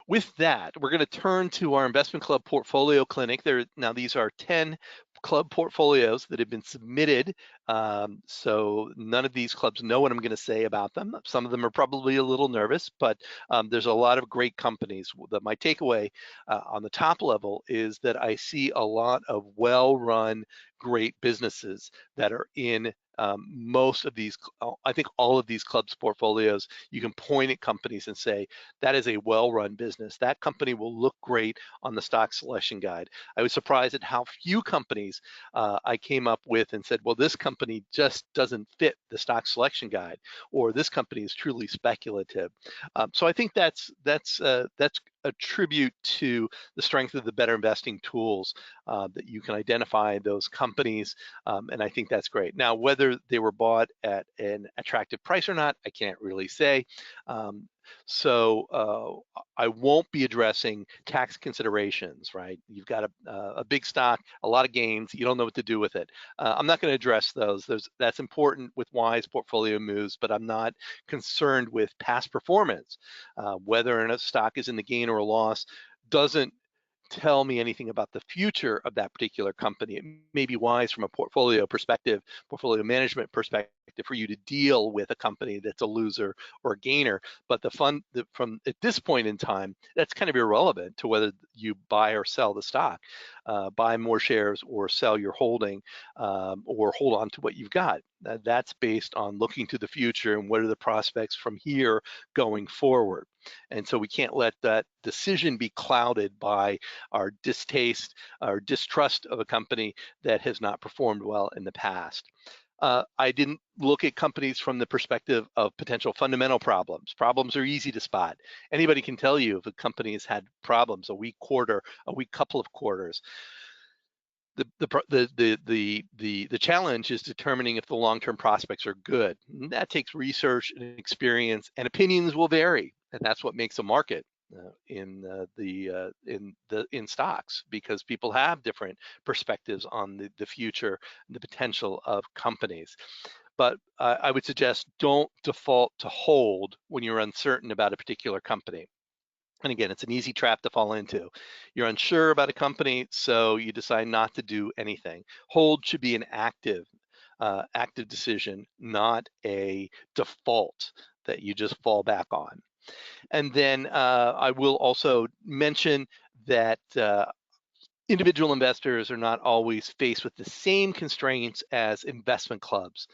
with that, we're going to turn to our investment club portfolio clinic. Now these are 10 club portfolios that have been submitted. So none of these clubs know what I'm going to say about them. Some of them are probably a little nervous, but there's a lot of great companies. My takeaway on the top level is that I see a lot of well-run, great businesses that are in most of these, I think all of these clubs portfolios. You can point at companies and say, that is a well-run business. That company will look great on the stock selection guide. I was surprised at how few companies I came up with and said, well, this company just doesn't fit the stock selection guide, or this company is truly speculative. So I think that's a tribute to the strength of the Better Investing tools, that you can identify those companies, and I think that's great. Now, whether they were bought at an attractive price or not, I can't really say. So I won't be addressing tax considerations, right? You've got a big stock, a lot of gains, you don't know what to do with it. I'm not going to address those. That's important with wise portfolio moves, but I'm not concerned with past performance. Whether a stock is in the gain or a loss doesn't tell me anything about the future of that particular company. It may be wise from a portfolio perspective, portfolio management perspective, for you to deal with a company that's a loser or a gainer. But from at this point in time, that's kind of irrelevant to whether you buy or sell the stock, buy more shares or sell your holding, or hold on to what you've got. That's based on looking to the future and what are the prospects from here going forward. And so we can't let that decision be clouded by our distaste or distrust of a company that has not performed well in the past. I didn't look at companies from the perspective of potential fundamental problems. Problems are easy to spot. Anybody can tell you if a company has had problems, a weak quarter, a weak couple of quarters. The challenge is determining if the long-term prospects are good. And that takes research and experience, and opinions will vary, and that's what makes a market in stocks, because people have different perspectives on the future and the potential of companies. But I would suggest don't default to hold when you're uncertain about a particular company. And again, it's an easy trap to fall into. You're unsure about a company, so you decide not to do anything. Hold should be an active decision, not a default that you just fall back on. And then I will also mention that individual investors are not always faced with the same constraints as investment clubs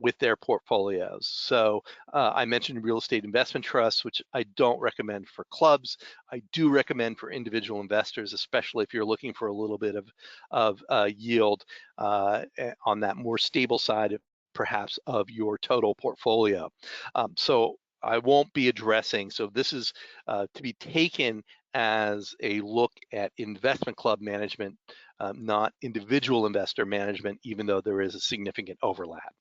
with their portfolios. So I mentioned real estate investment trusts, which I don't recommend for clubs. I do recommend for individual investors, especially if you're looking for a little bit of yield on that more stable side, perhaps, of your total portfolio. So I won't be addressing, so this is to be taken as a look at investment club management, not individual investor management, even though there is a significant overlap.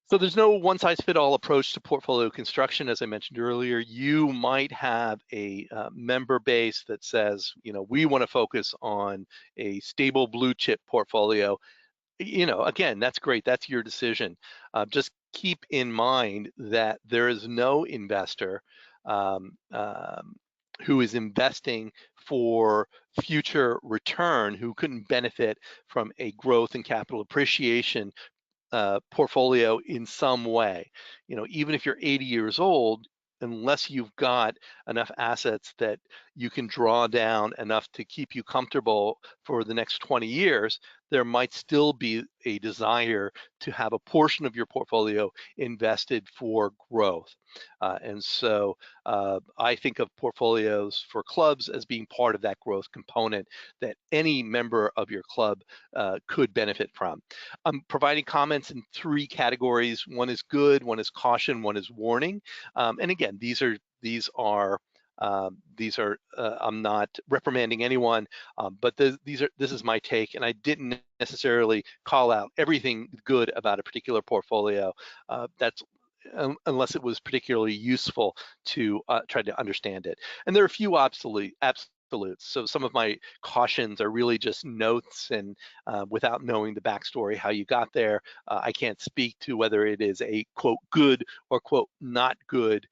So there's no one-size-fits-all approach to portfolio construction. As I mentioned earlier, you might have a member base that says, we want to focus on a stable blue chip portfolio. Again, that's great. That's your decision. Just keep in mind that there is no investor who is investing for future return who couldn't benefit from a growth and capital appreciation portfolio in some way. Even if you're 80 years old, unless you've got enough assets that you can draw down enough to keep you comfortable for the next 20 years, there might still be a desire to have a portion of your portfolio invested for growth. And so I think of portfolios for clubs as being part of that growth component that any member of your club could benefit from. I'm providing comments in 3 categories. One is good, one is caution, one is warning. And again, these are I'm not reprimanding anyone, but this is my take, and I didn't necessarily call out everything good about a particular portfolio. That's unless it was particularly useful to try to understand it. And there are a few absolutes. So some of my cautions are really just notes, and without knowing the backstory, how you got there, I can't speak to whether it is a quote good or quote not good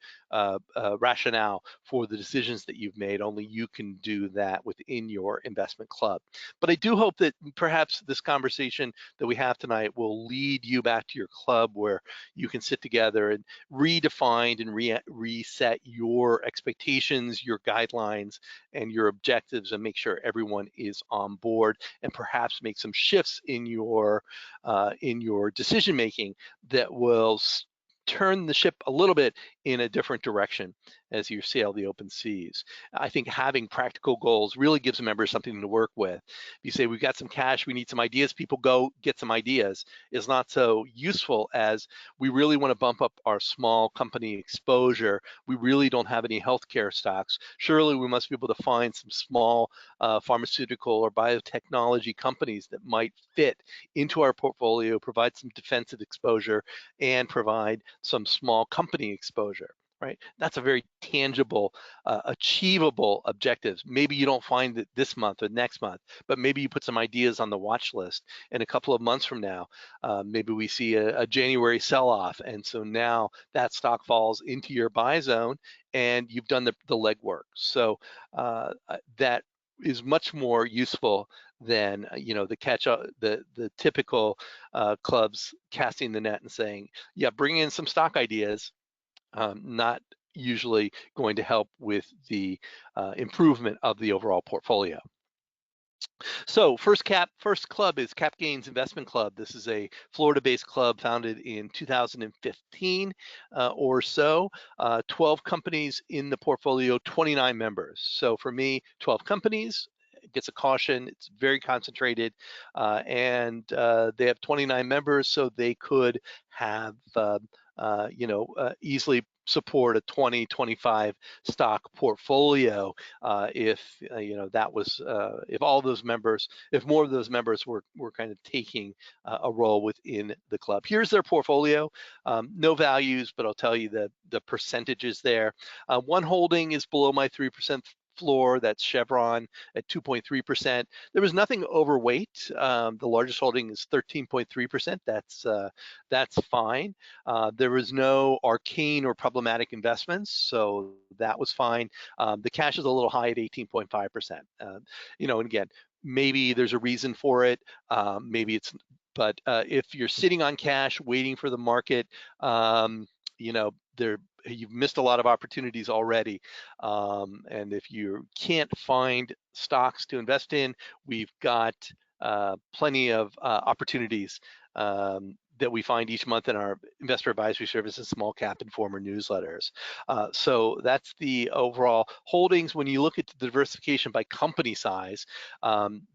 rationale for the decisions that you've made. Only you can do that within your investment club. But I do hope that perhaps this conversation that we have tonight will lead you back to your club where you can sit together and redefine and reset your expectations, your guidelines, and your objectives, and make sure everyone is on board, and perhaps make some shifts in your decision making that will turn the ship a little bit in a different direction as you sail the open seas. I think having practical goals really gives members something to work with. If you say, we've got some cash, we need some ideas, people go get some ideas, is not so useful as we really want to bump up our small company exposure. We really don't have any healthcare stocks. Surely we must be able to find some small pharmaceutical or biotechnology companies that might fit into our portfolio, provide some defensive exposure, and provide some small company exposure, right? That's a very tangible, achievable objectives. Maybe you don't find it this month or next month, but maybe you put some ideas on the watch list, and a couple of months from now, maybe we see a January sell-off, and so now that stock falls into your buy zone, and you've done the legwork. So that is much more useful than the typical clubs casting the net and saying, yeah, bring in some stock ideas, not usually going to help with the improvement of the overall portfolio. So first club is Cap Gains Investment Club. This is a Florida-based club founded in 2015 or so. 12 companies in the portfolio, 29 members. So for me, 12 companies. It gets a caution. It's very concentrated, and they have 29 members, so they could have easily support a 20-25 stock portfolio if more of those members were kind of taking a role within the club. Here's their portfolio. No values, but I'll tell you the percentages there. One holding is below my 3% floor. That's Chevron at 2.3%. There was nothing overweight. The largest holding is 13.3%. That's fine. There was no arcane or problematic investments, so that was fine. The cash is a little high at 18.5%. And again, maybe there's a reason for it. Maybe it's, but if you're sitting on cash waiting for the market, you've missed a lot of opportunities already. And if you can't find stocks to invest in, we've got plenty of opportunities that we find each month in our investor advisory services, small cap informer newsletters. So that's the overall holdings. When you look at the diversification by company size,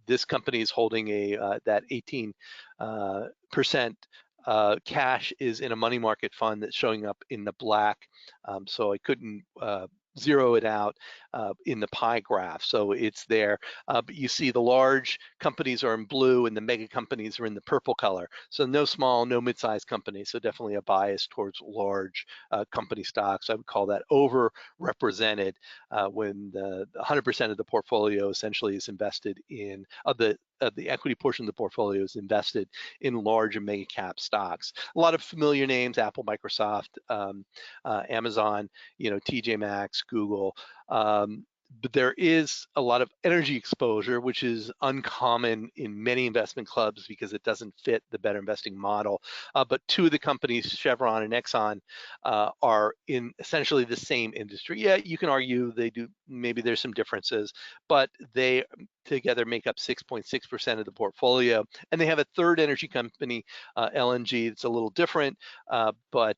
this company is holding that 18% cash is in a money market fund that's showing up in the black. So I couldn't zero it out in the pie graph, so it's there. But you see the large companies are in blue and the mega companies are in the purple color. So no small, no mid-sized companies, so definitely a bias towards large company stocks. I would call that overrepresented when the 100% of the portfolio essentially is invested in, the equity portion of the portfolio is invested in large and mega cap stocks. A lot of familiar names: Apple, Microsoft, Amazon, TJ Maxx, Google. But there is a lot of energy exposure, which is uncommon in many investment clubs because it doesn't fit the better investing model. But two of the companies, Chevron and Exxon, are in essentially the same industry. Yeah, you can argue they do, maybe there's some differences, but they together make up 6.6% of the portfolio. And they have a third energy company, LNG, that's a little different, but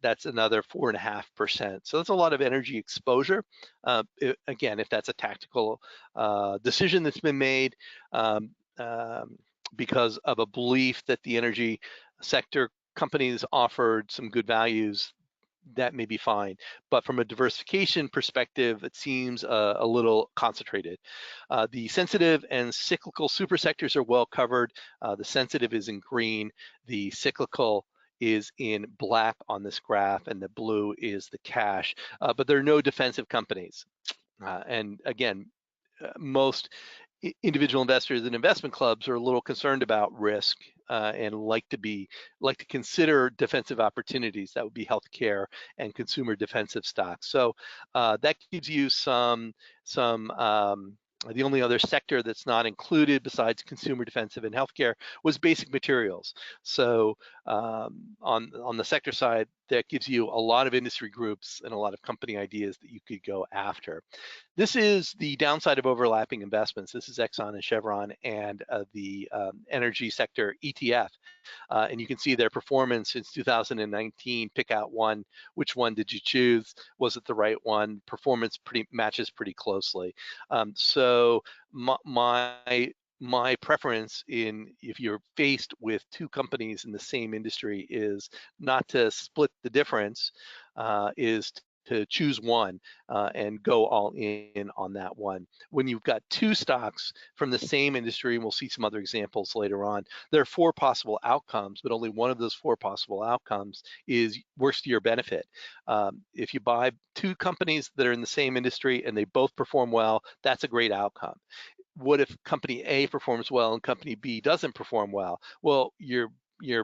that's another 4.5%. So that's a lot of energy exposure. Again, if that's a tactical decision that's been made because of a belief that the energy sector companies offered some good values, that may be fine. But from a diversification perspective, it seems a little concentrated. The sensitive and cyclical super sectors are well covered. The sensitive is in green, the cyclical is in black on this graph, and the blue is the cash. But there are no defensive companies. And again, most individual investors in investment clubs are a little concerned about risk. and like to consider defensive opportunities. That would be healthcare and consumer defensive stocks. So that gives you the only other sector that's not included besides consumer defensive and healthcare was basic materials. So on the sector side, that gives you a lot of industry groups and a lot of company ideas that you could go after. This is the downside of overlapping investments. This is Exxon and Chevron and the energy sector ETF. And you can see their performance since 2019. Pick out one. Which one did you choose? Was it the right one? Performance matches pretty closely. So my preference if you're faced with two companies in the same industry is not to split the difference, is to choose one and go all in on that one. When you've got two stocks from the same industry, and we'll see some other examples later on, there are four possible outcomes, but only one of those four possible outcomes works to your benefit. If you buy two companies that are in the same industry and they both perform well, that's a great outcome. What if company A performs well and company B doesn't perform well? Well, you're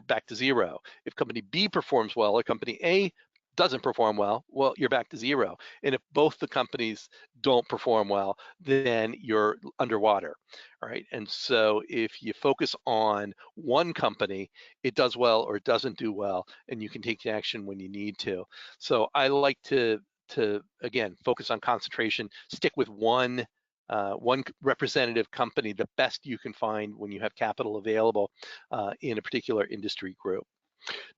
back to zero. If company B performs well or company A doesn't perform well, well, you're back to zero. And if both the companies don't perform well, then you're underwater, all right? And so if you focus on one company, it does well or it doesn't do well, and you can take action when you need to. So I like to again, focus on concentration, stick with one representative company, the best you can find when you have capital available in a particular industry group.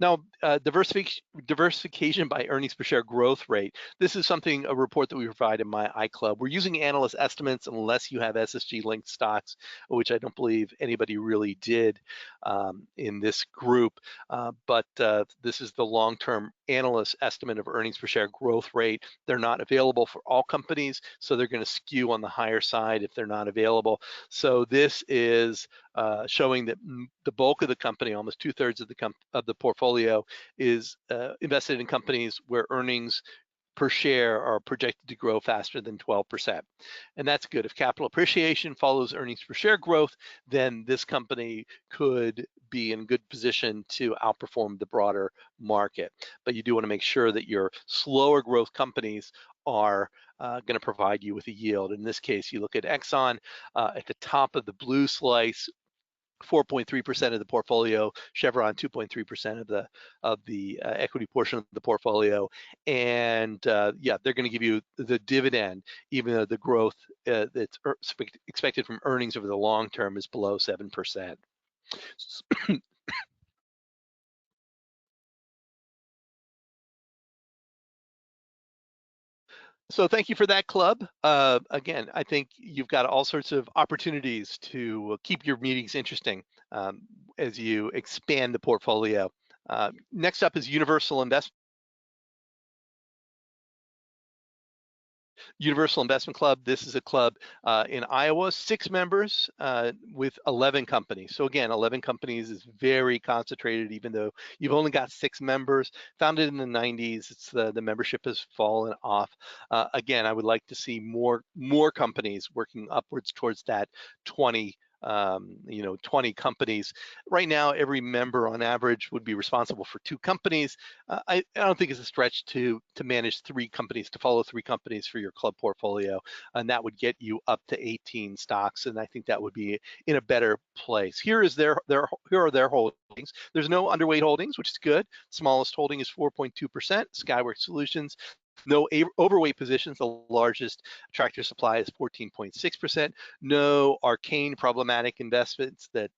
Now, diversification by earnings per share growth rate. This is a report that we provide in myICLUB. We're using analyst estimates unless you have SSG linked stocks, which I don't believe anybody really did in this group. But this is the long-term analyst estimate of earnings per share growth rate. They're not available for all companies, so they're going to skew on the higher side if they're not available. So this is showing that the bulk of the company, almost 2/3 of the portfolio, is invested in companies where earnings per share are projected to grow faster than 12%. And that's good. If capital appreciation follows earnings per share growth, then this company could be in good position to outperform the broader market. But you do want to make sure that your slower growth companies are going to provide you with a yield. In this case, you look at Exxon at the top of the blue slice, 4.3% of the portfolio, Chevron 2.3% of the equity portion of the portfolio, and yeah, they're going to give you the dividend, even though the growth that's expected from earnings over the long term is below 7%. So thank you for that, club. Again, I think you've got all sorts of opportunities to keep your meetings interesting as you expand the portfolio. Next up is Universal Investment Club. This is a club in Iowa, 6 members with 11 companies. So again, 11 companies is very concentrated, even though you've only got 6 members. Founded in the 90s, the membership has fallen off. Again, I would like to see more companies working upwards towards that 20 companies. Right now, every member on average would be responsible for 2 companies. I don't think it's a stretch to manage 3 companies, to follow 3 companies for your club portfolio, and that would get you up to 18 stocks, and I think that would be in a better place. Here are their holdings. There's no underweight holdings, which is good. Smallest holding is 4.2%, Skyworks Solutions. No overweight positions. The largest Tractor Supply is 14.6%. No arcane problematic investments that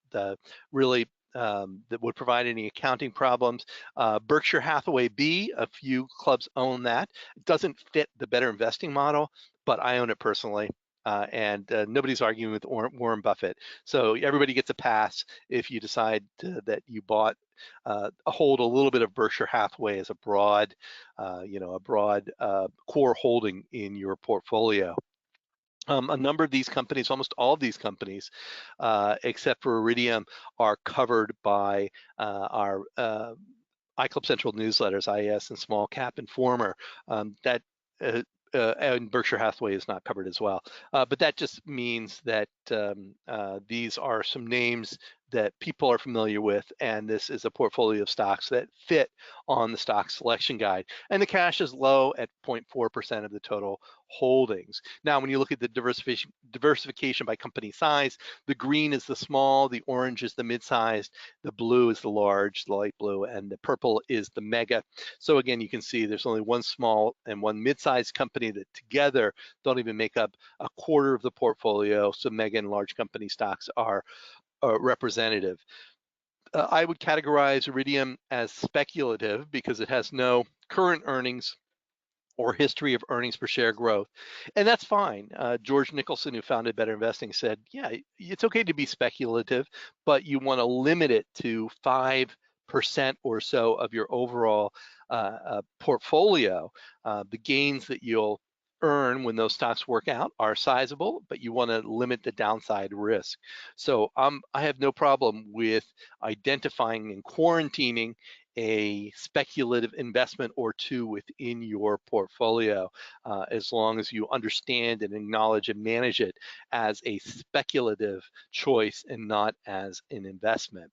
really that would provide any accounting problems. Berkshire Hathaway B, a few clubs own that. It doesn't fit the BetterInvesting model, but I own it personally. And nobody's arguing with Warren Buffett. So everybody gets a pass if you decide that you bought hold a little bit of Berkshire Hathaway as a broad core holding in your portfolio. A number of these companies, almost all of these companies, except for Iridium, are covered by our iClub Central newsletters, IES and Small Cap Informer. And Berkshire Hathaway is not covered as well. But that just means that these are some names that people are familiar with, and this is a portfolio of stocks that fit on the stock selection guide. And the cash is low at 0.4% of the total holdings. Now, when you look at the diversification by company size, the green is the small, the orange is the mid-sized, the blue is the large, the light blue, and the purple is the mega. So again, you can see there's only one small and one mid-sized company that together don't even make up a quarter of the portfolio. So mega and large company stocks are representative. I would categorize Iridium as speculative because it has no current earnings or history of earnings per share growth. And that's fine. George Nicholson, who founded BetterInvesting, said, yeah, it's okay to be speculative, but you want to limit it to 5% or so of your overall portfolio. The gains that you'll earn when those stocks work out are sizable, but you want to limit the downside risk. So I have no problem with identifying and quarantining a speculative investment or two within your portfolio, as long as you understand and acknowledge and manage it as a speculative choice and not as an investment.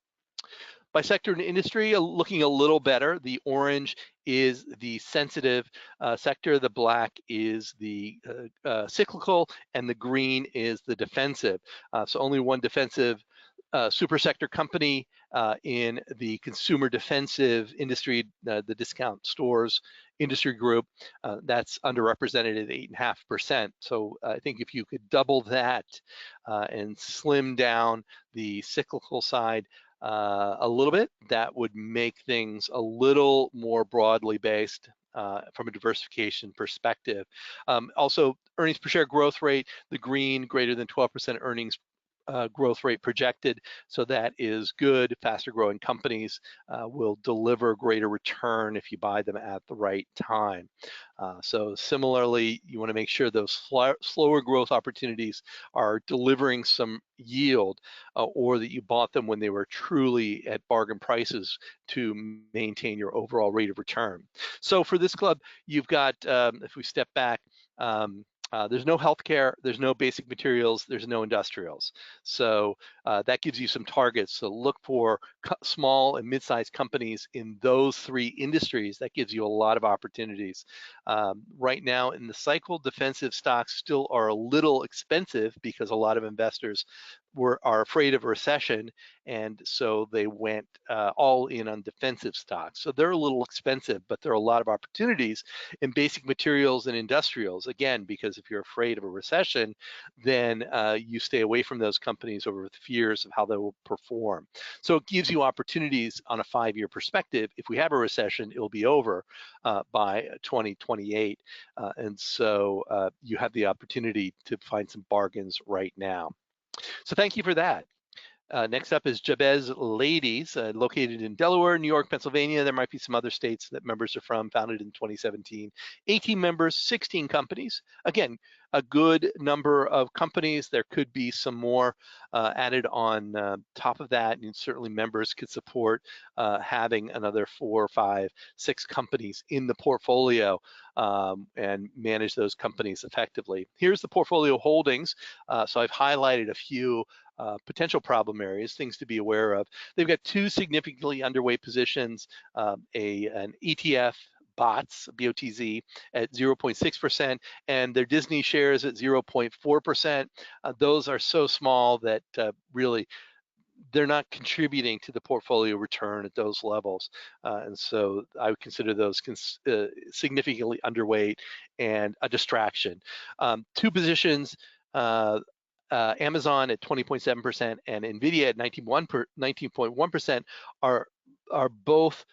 By sector and industry, looking a little better. The orange is the sensitive sector, the black is the cyclical, and the green is the defensive. So only one defensive super sector company in the consumer defensive industry, the discount stores industry group, that's underrepresented at 8.5%. So I think if you could double that and slim down the cyclical side a little bit, that would make things a little more broadly based from a diversification perspective. Also, earnings per share growth rate, the green greater than 12% earnings growth rate projected. So that is good. Faster growing companies will deliver greater return if you buy them at the right time. So similarly, you want to make sure those slower growth opportunities are delivering some yield, or that you bought them when they were truly at bargain prices to maintain your overall rate of return. So for this club, you've got, if we step back, there's no healthcare, there's no basic materials, there's no industrials. So that gives you some targets. So look for small and mid-sized companies in those three industries. That gives you a lot of opportunities. Right now in the cycle, defensive stocks still are a little expensive because a lot of investors are afraid of a recession, and so they went all in on defensive stocks. So they're a little expensive, but there are a lot of opportunities in basic materials and industrials. Again, because if you're afraid of a recession, then you stay away from those companies over the fears of how they will perform. So it gives you opportunities on a 5-year perspective. If we have a recession, it'll be over by 2028. And so you have the opportunity to find some bargains right now. So thank you for that. Next up is Jabz Ladies, located in Delaware, New York, Pennsylvania. There might be some other states that members are from, founded in 2017. 18 members, 16 companies. Again, a good number of companies. There could be some more added on top of that, and certainly members could support having another 4, 5, 6 companies in the portfolio and manage those companies effectively. Here's the portfolio holdings. So I've highlighted a few potential problem areas, things to be aware of. They've got 2 significantly underweight positions, an ETF, BOTZ, BOTZ, at 0.6%, and their Disney shares at 0.4%. Those are so small that really they're not contributing to the portfolio return at those levels. And so I would consider those significantly underweight and a distraction. 2 positions, Amazon at 20.7% and NVIDIA at 19.1% are both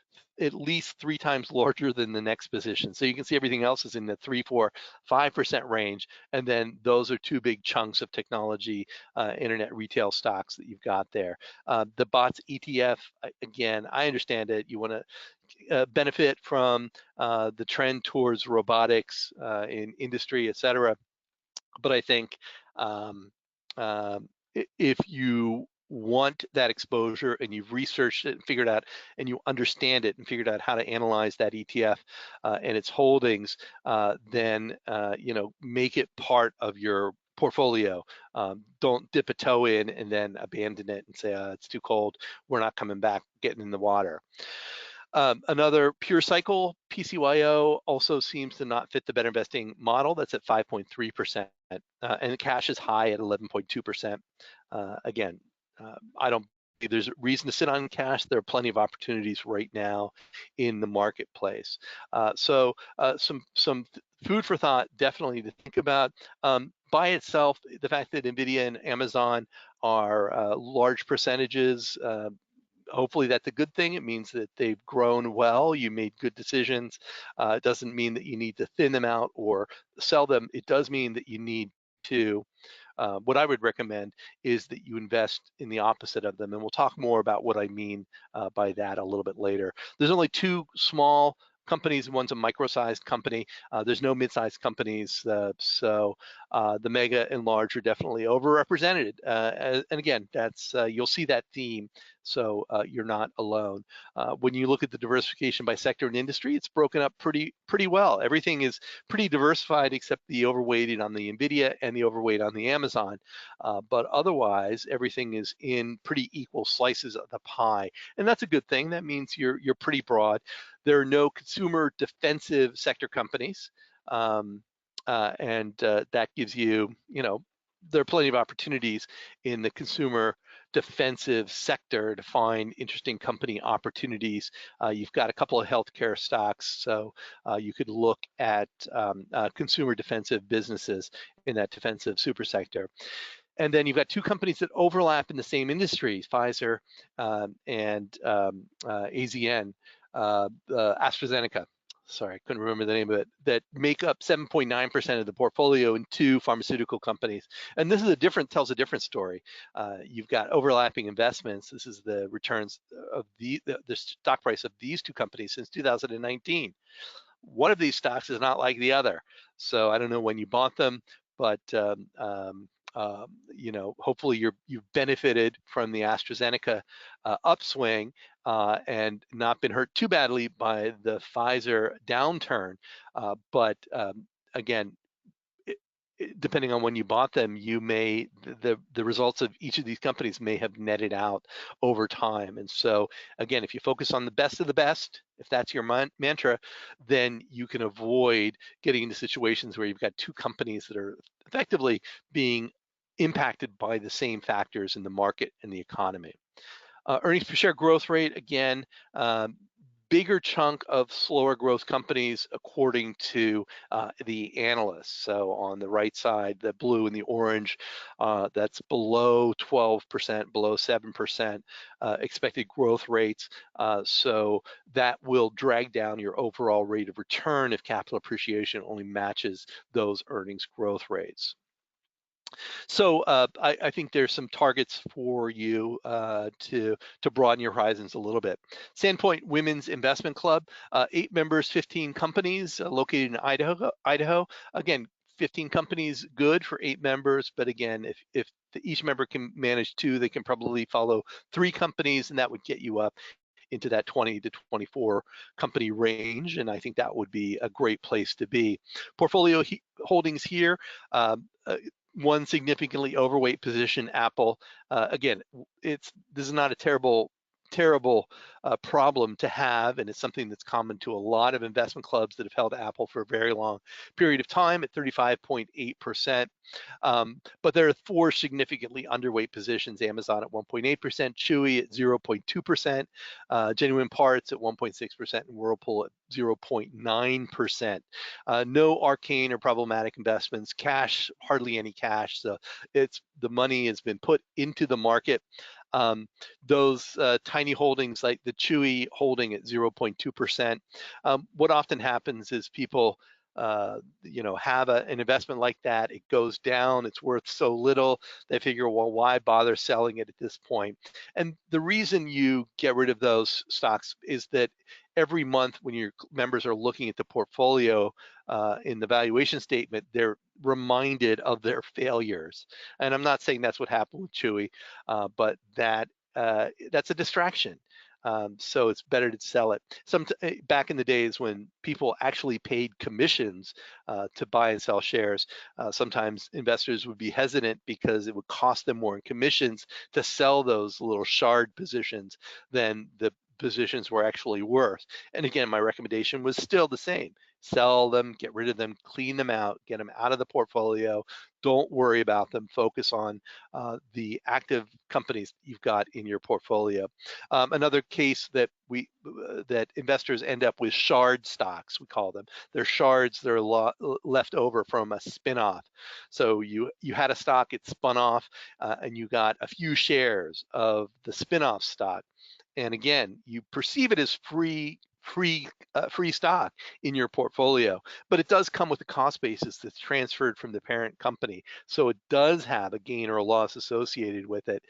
at least 3 times larger than the next position. So you can see everything else is in the 3, 4, 5% range. And then those are 2 big chunks of technology, internet retail stocks that you've got there. The BOTZ ETF, again, I understand it. You want to benefit from the trend towards robotics in industry, et cetera. But I think if you want that exposure and you've researched it and figured out, and you understand it and figured out how to analyze that ETF and its holdings, then make it part of your portfolio. Don't dip a toe in and then abandon it and say, it's too cold, we're not coming back, getting in the water. Another pure cycle PCYO also seems to not fit the better investing model. That's at 5.3%, and cash is high at 11.2%. Again, I don't believe there's a reason to sit on cash. There are plenty of opportunities right now in the marketplace. So some food for thought, definitely to think about. By itself, the fact that NVIDIA and Amazon are large percentages, hopefully that's a good thing. It means that they've grown well, you made good decisions. It doesn't mean that you need to thin them out or sell them. It does mean that you need to, what I would recommend is that you invest in the opposite of them. And we'll talk more about what I mean by that a little bit later. There's only two small companies. One's a micro-sized company. There's no mid-sized companies. So the mega and large are definitely overrepresented. And again, that's you'll see that theme. So you're not alone. When you look at the diversification by sector and industry, it's broken up pretty well. Everything is pretty diversified except the overweighted on the NVIDIA and the overweight on the Amazon. But otherwise, everything is in pretty equal slices of the pie. And that's a good thing. That means you're pretty broad. There are no consumer defensive sector companies. And that gives you, there are plenty of opportunities in the consumer defensive sector to find interesting company opportunities. You've got a couple of healthcare stocks, so you could look at consumer defensive businesses in that defensive super sector. And then you've got two companies that overlap in the same industries, Pfizer and AZN, AstraZeneca. Sorry, I couldn't remember the name of it, that make up 7.9% of the portfolio in two pharmaceutical companies. And this is tells a different story. You've got overlapping investments. This is the returns of the stock price of these two companies since 2019. One of these stocks is not like the other. So I don't know when you bought them, but hopefully you've benefited from the AstraZeneca upswing and not been hurt too badly by the Pfizer downturn. But again, depending on when you bought them, the results of each of these companies may have netted out over time. And so again, if you focus on the best of the best, if that's your mantra, then you can avoid getting into situations where you've got two companies that are effectively being impacted by the same factors in the market and the economy. Earnings per share growth rate, again, bigger chunk of slower growth companies according to the analysts. So on the right side, the blue and the orange, that's below 12%, below 7% expected growth rates. So that will drag down your overall rate of return if capital appreciation only matches those earnings growth rates. So I think there's some targets for you to broaden your horizons a little bit. Sandpoint Women's Investment Club, 8 members, 15 companies, located in Idaho. Again, 15 companies, good for 8 members, but again, if each member can manage 2, they can probably follow 3 companies, and that would get you up into that 20 to 24 company range, and I think that would be a great place to be. Portfolio holdings here, one significantly overweight position, Apple. Again, this is not a terrible problem to have, and it's something that's common to a lot of investment clubs that have held Apple for a very long period of time at 35.8%. But there are 4 significantly underweight positions: Amazon at 1.8%, Chewy at 0.2%, Genuine Parts at 1.6%, and Whirlpool at 0.9%. No arcane or problematic investments, cash, hardly any cash. So the money has been put into the market. Those tiny holdings like the Chewy holding at 0.2%, what often happens is people have an investment like that, it goes down, it's worth so little, they figure, well, why bother selling it at this point? And the reason you get rid of those stocks is that every month when your members are looking at the portfolio in the valuation statement, they're reminded of their failures. And I'm not saying that's what happened with Chewy, but that's a distraction. So it's better to sell it. Back in the days when people actually paid commissions to buy and sell shares, sometimes investors would be hesitant because it would cost them more in commissions to sell those little shard positions than the positions were actually worth. And again, my recommendation was still the same. Sell them, get rid of them, clean them out, get them out of the portfolio. Don't worry about them. Focus on the active companies you've got in your portfolio. Another case that that investors end up with shard stocks, we call them. They're shards that are left over from a spin-off. So you had a stock, it spun off, and you got a few shares of the spin-off stock. And again, you perceive it as free stock in your portfolio, but it does come with a cost basis that's transferred from the parent company. So it does have a gain or a loss associated with it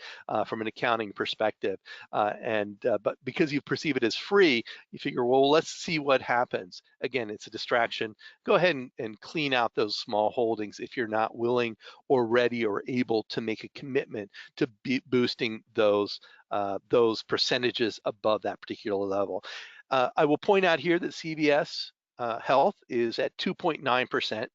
from an accounting perspective. But because you perceive it as free, you figure, well, let's see what happens. Again, it's a distraction. Go ahead and clean out those small holdings if you're not willing or ready or able to make a commitment to boosting those percentages above that particular level. I will point out here that CVS Health is at 2.9%.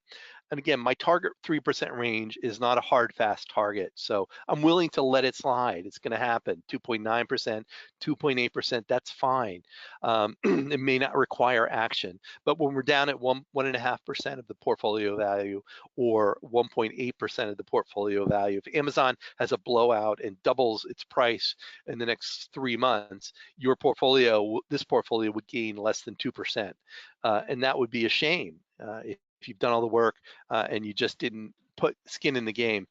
And again, my target 3% range is not a hard, fast target. So I'm willing to let it slide. It's going to happen. 2.9%, 2.8%, that's fine. It may not require action. But when we're down at 1.5% of the portfolio value or 1.8% of the portfolio value, if Amazon has a blowout and doubles its price in the next 3 months, this portfolio would gain less than 2%. And that would be a shame. If you've done all the work and you just didn't put skin in the game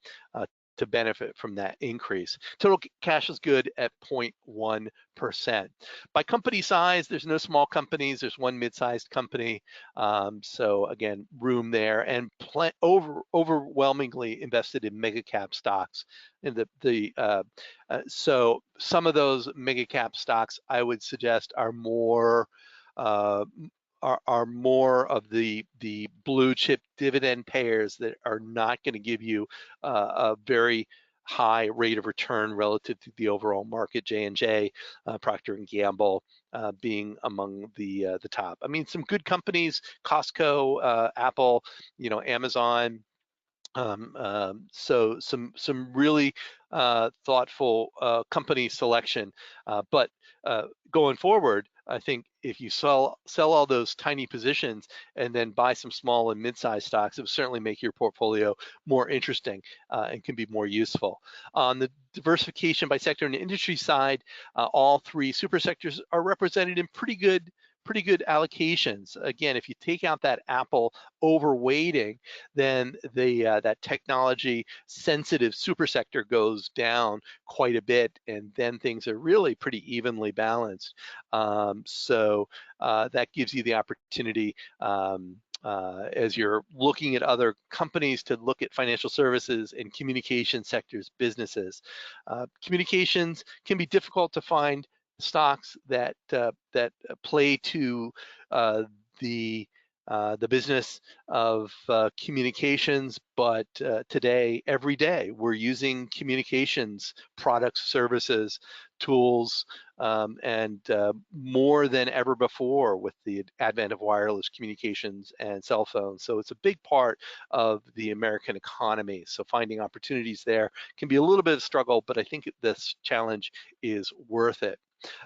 to benefit from that increase. Total cash is good at 0.1%. By company size, there's no small companies. There's one mid-sized company. So again, room there, and overwhelmingly invested in mega cap stocks. And so some of those mega cap stocks, I would suggest, are more of the blue chip dividend payers that are not going to give you a very high rate of return relative to the overall market. J&J, Procter and Gamble being among the top. I mean, some good companies: Costco, Apple, Amazon. So some really thoughtful company selection, but going forward, I think if you sell all those tiny positions and then buy some small and mid-sized stocks, it will certainly make your portfolio more interesting and can be more useful. On the diversification by sector and industry side, all three super sectors are represented in pretty good allocations. Again, if you take out that Apple overweighting, then that technology sensitive super sector goes down quite a bit, and then things are really pretty evenly balanced. So that gives you the opportunity as you're looking at other companies to look at financial services and communication sectors businesses. Communications can be difficult to find stocks that play to the business of communications, but today, every day, we're using communications products, services, tools, and more than ever before with the advent of wireless communications and cell phones. So it's a big part of the American economy. So finding opportunities there can be a little bit of a struggle, but I think this challenge is worth it.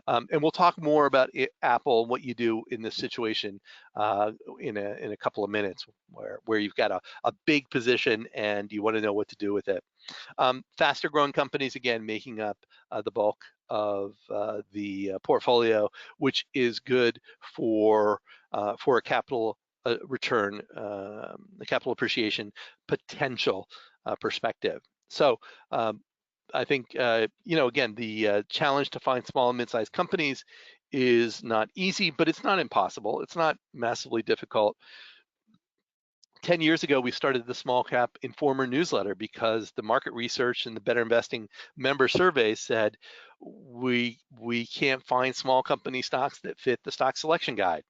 And we'll talk more about Apple and what you do in this situation in a couple of minutes, where you've got a big position and you want to know what to do with it. Faster growing companies, again, making up the bulk of the portfolio, which is good for a capital return, the capital appreciation potential perspective. So I think, again, the challenge to find small and mid-sized companies is not easy, but it's not impossible. It's not massively difficult. 10 years ago, we started the Small Cap Informer newsletter because the market research and the BetterInvesting member survey said we can't find small company stocks that fit the stock selection guide.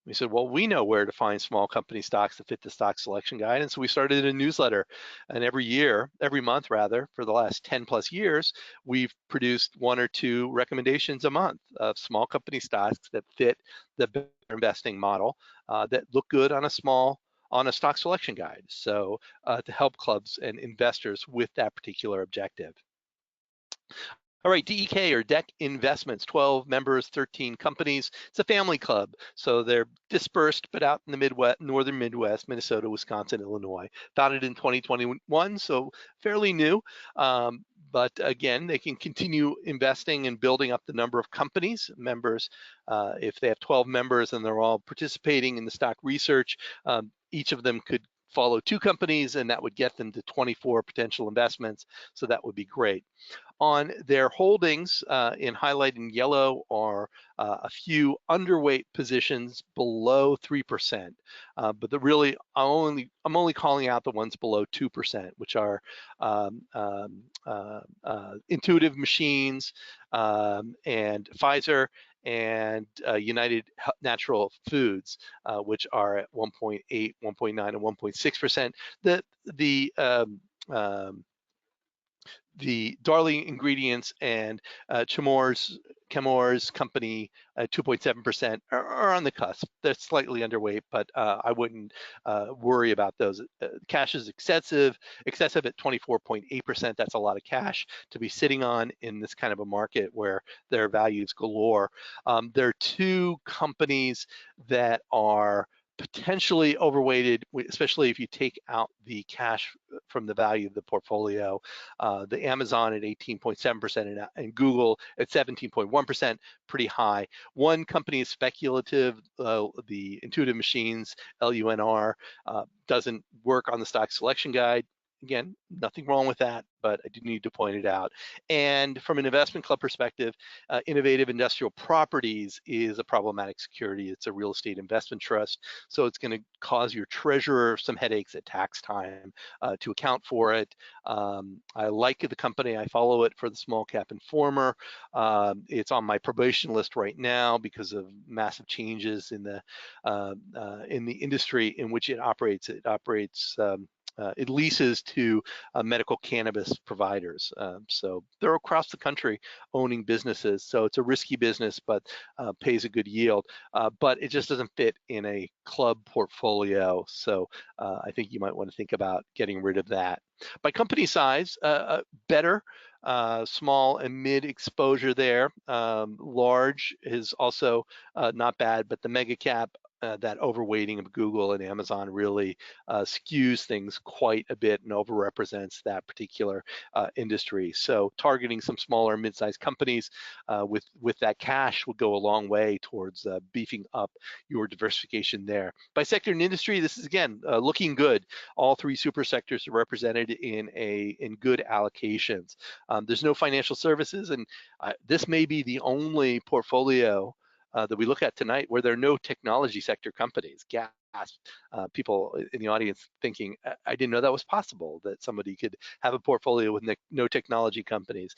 We said, well, we know where to find small company stocks that fit the stock selection guide. And so we started a newsletter. And every month rather, for the last 10 plus years, we've produced 1 or 2 recommendations a month of small company stocks that fit the better investing model that look good on a stock selection guide. So to help clubs and investors with that particular objective. All right, DEK or Deek Investments, 12 members, 13 companies. It's a family club, so they're dispersed, but out in the Midwest, northern Midwest, Minnesota, Wisconsin, Illinois. Founded in 2021, so fairly new. But again, they can continue investing and building up the number of companies, members. If they have 12 members and they're all participating in the stock research, each of them could follow 2 companies, and that would get them to 24 potential investments. So that would be great. On their holdings, in highlighted in yellow, are a few underweight positions below 3%, but I'm only calling out the ones below 2%, which are Intuitive Machines and Pfizer and United Natural Foods, which are at 1.8, 1.9, and 1.6%. The Darling Ingredients and Chemours company, 2.7%, are on the cusp. They're slightly underweight, but I wouldn't worry about those. Cash is excessive at 24.8%. That's a lot of cash to be sitting on in this kind of a market where their values galore. There are 2 companies that are potentially overweighted, especially if you take out the cash from the value of the portfolio. The Amazon at 18.7% and Google at 17.1%, pretty high. One company is speculative, the Intuitive Machines, LUNR, doesn't work on the stock selection guide. Again, nothing wrong with that, but I do need to point it out. And from an investment club perspective, Innovative Industrial Properties is a problematic security. It's a real estate investment trust, so it's going to cause your treasurer some headaches at tax time to account for it. I like the company. I follow it for the small cap informer. It's on my probation list right now because of massive changes in the industry in which it operates. It leases to medical cannabis providers. So they're across the country owning businesses. So it's a risky business, but pays a good yield. But it just doesn't fit in a club portfolio. So I think you might want to think about getting rid of that. By company size, better. Small and mid exposure there. Large is also not bad, but the mega cap, that overweighting of Google and Amazon really skews things quite a bit and overrepresents that particular industry. So targeting some smaller mid-sized companies with that cash will go a long way towards beefing up your diversification there. By sector and industry, this is again looking good. All 3 super sectors are represented in good allocations. There's no financial services, and this may be the only portfolio that we look at tonight where there are no technology sector companies. People in the audience thinking, I didn't know that was possible, that somebody could have a portfolio with no technology companies.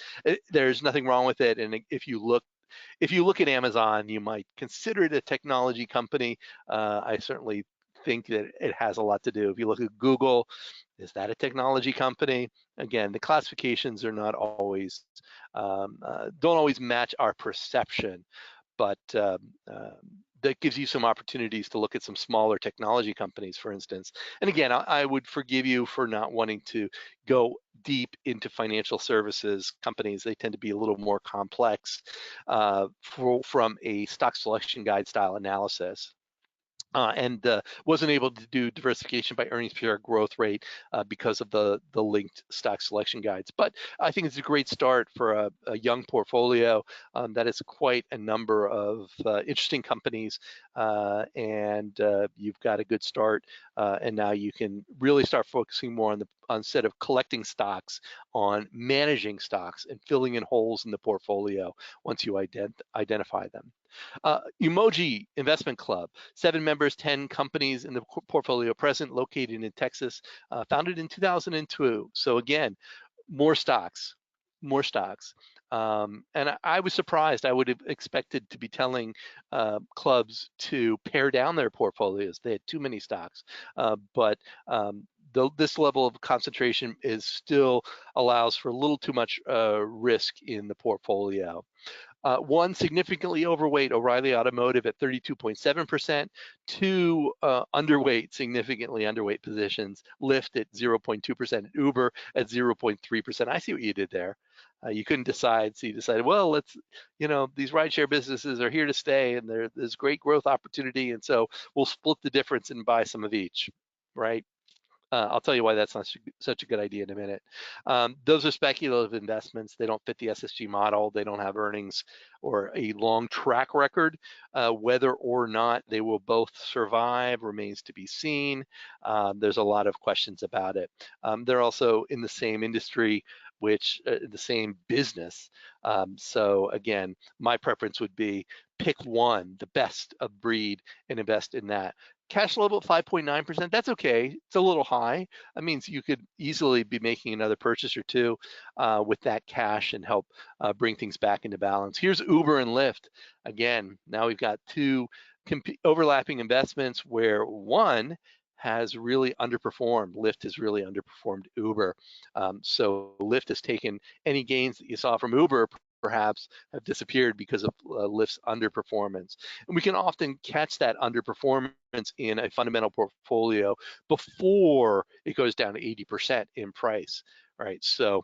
There's nothing wrong with it, and if you look at Amazon, you might consider it a technology company. I certainly think that it has a lot to do. If you look at Google, is that a technology company? Again, the classifications are not always, don't always match our perception, but that gives you some opportunities to look at some smaller technology companies, for instance. And again, I would forgive you for not wanting to go deep into financial services companies. They tend to be a little more complex from a stock selection guide style analysis. And wasn't able to do diversification by earnings per share growth rate because of the linked stock selection guides. But I think it's a great start for a young portfolio that is quite a number of interesting companies, and you've got a good start. And now you can really start focusing more on instead of collecting stocks, on managing stocks and filling in holes in the portfolio once you identify them. Emoji Investment Club, 7 members, 10 companies in the portfolio present, located in Texas, founded in 2002. So again, more stocks. And I was surprised. I would have expected to be telling clubs to pare down their portfolios. They had too many stocks, but this level of concentration is still allows for a little too much risk in the portfolio. One, significantly overweight O'Reilly Automotive at 32.7%. Two, underweight, significantly underweight positions, Lyft at 0.2%, Uber at 0.3%. I see what you did there. You couldn't decide, so you decided, well, let's, these rideshare businesses are here to stay, and there's great growth opportunity, and so we'll split the difference and buy some of each, right? I'll tell you why that's not such a good idea in a minute. Those are speculative investments. They don't fit the SSG model. They don't have earnings or a long track record. Whether or not they will both survive remains to be seen. There's a lot of questions about it. They're also in the same industry, which the same business. So again, my preference would be pick one, the best of breed, and invest in that. Cash level at 5.9%, that's okay. It's a little high. That means you could easily be making another purchase or two with that cash and help bring things back into balance. Here's Uber and Lyft. Again, now we've got two overlapping investments where one has really underperformed. Lyft has really underperformed Uber. So Lyft has taken any gains that you saw from Uber perhaps have disappeared because of Lyft's underperformance. And we can often catch that underperformance in a fundamental portfolio before it goes down to 80% in price, right? So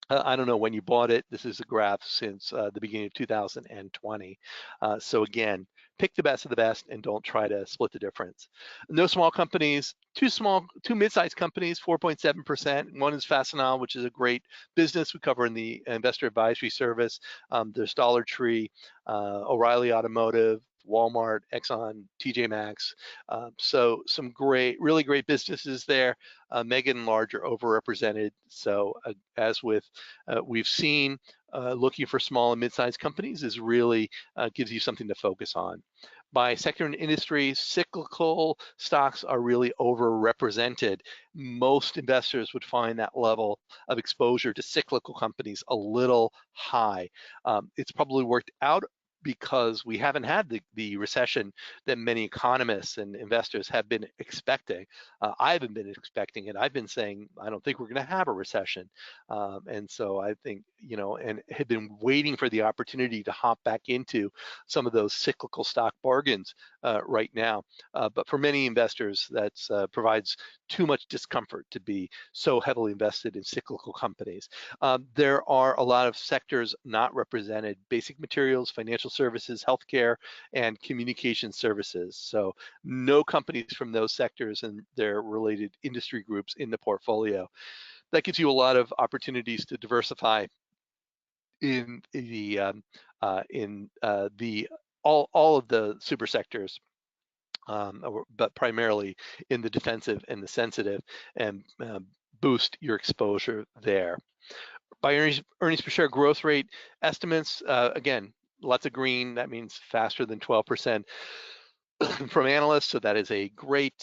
I don't know when you bought it. This is a graph since the beginning of 2020. So again, pick the best of the best and don't try to split the difference. No small companies, two mid-sized companies, 4.7%. One is Fastenal, which is a great business we cover in the investor advisory service. There's Dollar Tree, O'Reilly Automotive, Walmart, Exxon, TJ Maxx. So some really great businesses there. Mega and large are overrepresented. So as with we've seen, looking for small and mid-sized companies is really gives you something to focus on. By sector and industry, cyclical stocks are really overrepresented. Most investors would find that level of exposure to cyclical companies a little high. It's probably worked out because we haven't had the recession that many economists and investors have been expecting. I haven't been expecting it. I've been saying, I don't think we're gonna have a recession. And so I think, and had been waiting for the opportunity to hop back into some of those cyclical stock bargains right now. But for many investors, that provides too much discomfort to be so heavily invested in cyclical companies. There are a lot of sectors not represented: basic materials, financial services, healthcare, and communication services. So no companies from those sectors and their related industry groups in the portfolio. That gives you a lot of opportunities to diversify in the all of the super sectors. But primarily in the defensive and the sensitive, and boost your exposure there. By earnings per share growth rate estimates, again, lots of green. That means faster than 12% from analysts. So that is a great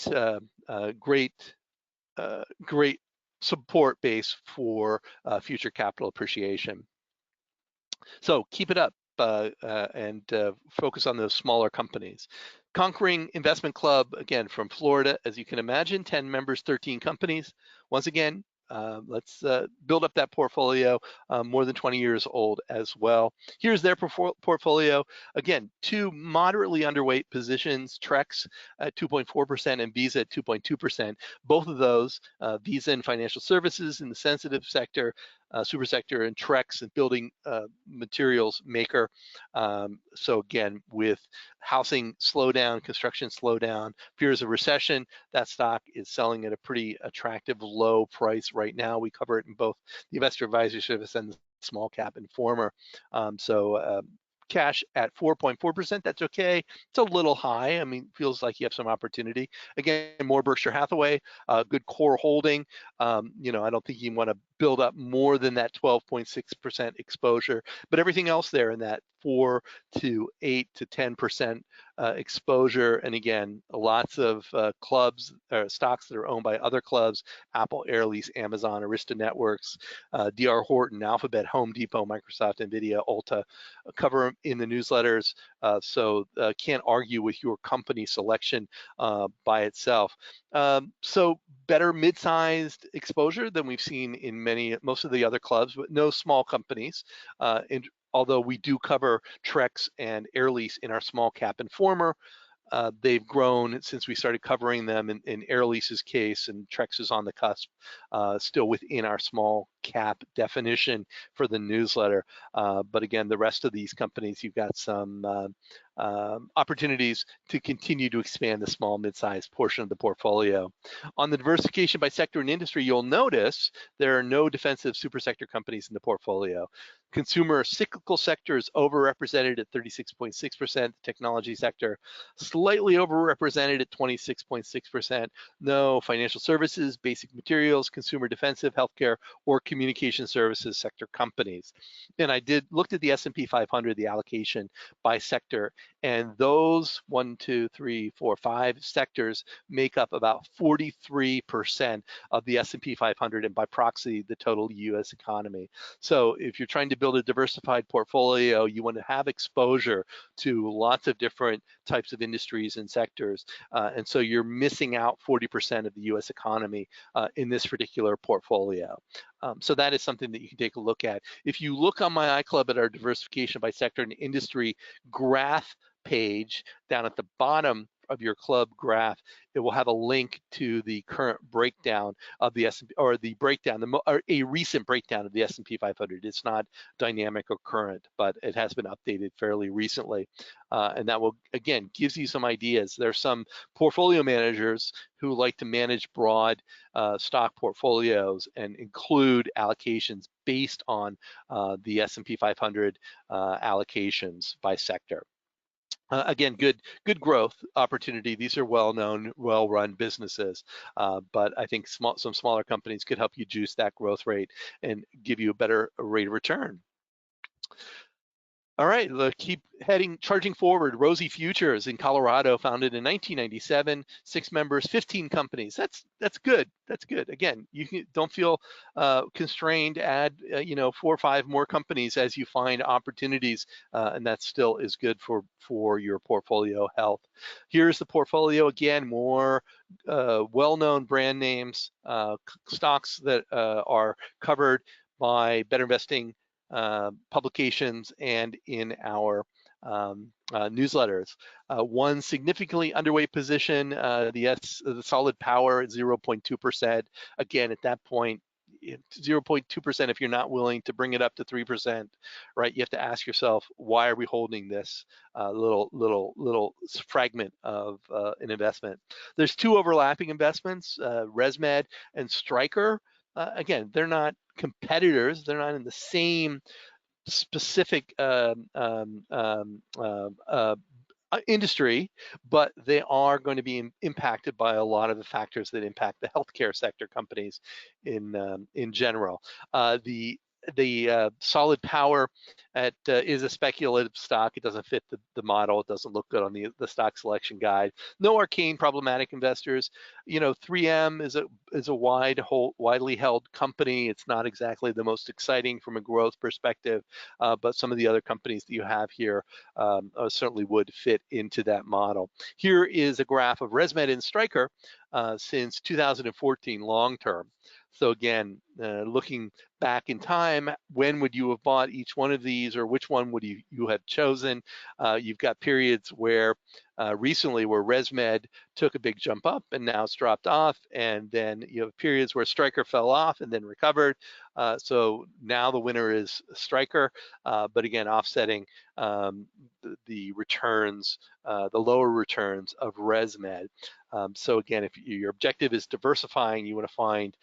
support base for future capital appreciation. So keep it up and focus on those smaller companies. Conquering Investment Club, again, from Florida, as you can imagine, 10 members, 13 companies. Once again, let's build up that portfolio, more than 20 years old as well. Here's their portfolio. Again, two moderately underweight positions, Trex at 2.4% and Visa at 2.2%. Both of those, Visa and financial services in the sensitive sector, super sector, and Trex and building materials maker. So again, with housing slowdown, construction slowdown, fears of recession, that stock is selling at a pretty attractive low price right now. We cover it in both the investor advisory service and the small cap informer. Cash at 4.4%, that's okay. It's a little high. I mean, feels like you have some opportunity. Again, more Berkshire Hathaway, good core holding. I don't think you want to build up more than that 12.6% exposure, but everything else there in that 4 to 8 to 10% exposure. And again, lots of clubs or stocks that are owned by other clubs: Apple, Air Lease, Amazon, Arista Networks, DR Horton, Alphabet, Home Depot, Microsoft, NVIDIA, Ulta. Cover them in the newsletters, so can't argue with your company selection by itself. So better mid-sized exposure than we've seen in most of the other clubs, but no small companies. Although we do cover Trex and Air Lease in our small cap informer. They've grown since we started covering them in Air Lease's case, and Trex is on the cusp, still within our small cap definition for the newsletter. But again, the rest of these companies, you've got some opportunities to continue to expand the small mid-sized portion of the portfolio. On the diversification by sector and industry, you'll notice there are no defensive super sector companies in the portfolio. Consumer cyclical sector is overrepresented at 36.6%. The technology sector slightly overrepresented at 26.6%. No financial services, basic materials, consumer defensive, healthcare, or communication services sector companies. And I looked at the S&P 500, the allocation by sector, and those 1, 2, 3, 4, 5 sectors make up about 43% of the S&P 500, and by proxy, the total U.S. economy. So if you're trying to build a diversified portfolio, you want to have exposure to lots of different types of industries and sectors, and so you're missing out 40% of the U.S. economy in this particular portfolio. So that is something that you can take a look at. If you look on myICLUB at our diversification by sector and industry graph page, down at the bottom of your club graph, it will have a link to the current breakdown of the S&P, or the breakdown, or a recent breakdown of the S&P 500. It's not dynamic or current, but it has been updated fairly recently. And that will, again, gives you some ideas. There's some portfolio managers who like to manage broad stock portfolios and include allocations based on the S&P 500 allocations by sector. Again, good growth opportunity. These are well-known, well-run businesses, but I think some smaller companies could help you juice that growth rate and give you a better rate of return. All right, let's keep charging forward. Rosie Futures in Colorado, founded in 1997, 6 members, 15 companies. That's good. That's good. Again, don't feel constrained. Add 4 or 5 more companies as you find opportunities, and that still is good for your portfolio health. Here's the portfolio again. More well-known brand names, stocks that are covered by BetterInvesting publications and in our newsletters. One significantly underweight position, the solid power at 0.2%. Again, at that point, 0.2%, if you're not willing to bring it up to 3%, right? You have to ask yourself, why are we holding this little fragment of an investment? There's 2 overlapping investments, ResMed and Stryker. Again, they're not competitors. They're not in the same specific industry, but they are going to be impacted by a lot of the factors that impact the healthcare sector companies in general. The solid power is a speculative stock. It doesn't fit the model. It doesn't look good on the stock selection guide. No arcane problematic investors. 3M is a widely held company. It's not exactly the most exciting from a growth perspective, but some of the other companies that you have here certainly would fit into that model. Here is a graph of ResMed and Stryker since 2014 long term. So again, looking back in time, when would you have bought each one of these, or which one would you have chosen? You've got periods where recently where ResMed took a big jump up and now it's dropped off, and then you have periods where Stryker fell off and then recovered. So now the winner is Stryker, but again, offsetting the returns, the lower returns of ResMed. So again, if your objective is diversifying, you want to find,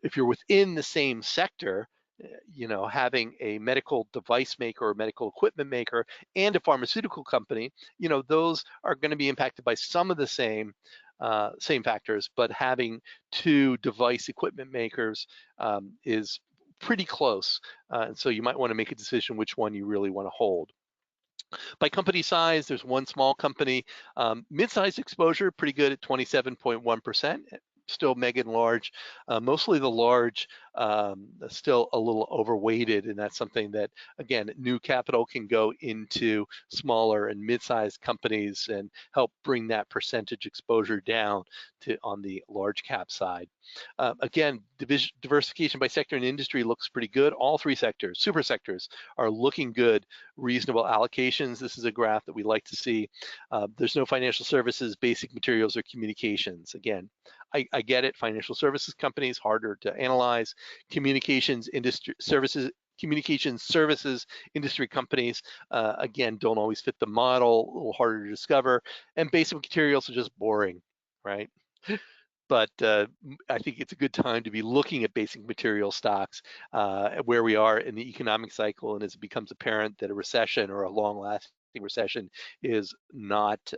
if you're within the same sector, having a medical device maker or medical equipment maker and a pharmaceutical company, those are going to be impacted by some of the same same factors, but having two device equipment makers is pretty close. And so you might want to make a decision which one you really want to hold. By company size, there's one small company. Mid-sized exposure, pretty good at 27.1%. Still mega and large. Mostly the large, still a little overweighted, and that's something that, again, new capital can go into smaller and mid-sized companies and help bring that percentage exposure down to on the large cap side. Again, diversification by sector and industry looks pretty good. All three sectors, super sectors, are looking good. Reasonable allocations. This is a graph that we like to see. There's no financial services, basic materials, or communications. Again, I get it. Financial services companies harder to analyze. Communications services industry companies, again, don't always fit the model, a little harder to discover. And basic materials are just boring, right? But I think it's a good time to be looking at basic material stocks where we are in the economic cycle, and as it becomes apparent that a recession or a long-lasting recession is not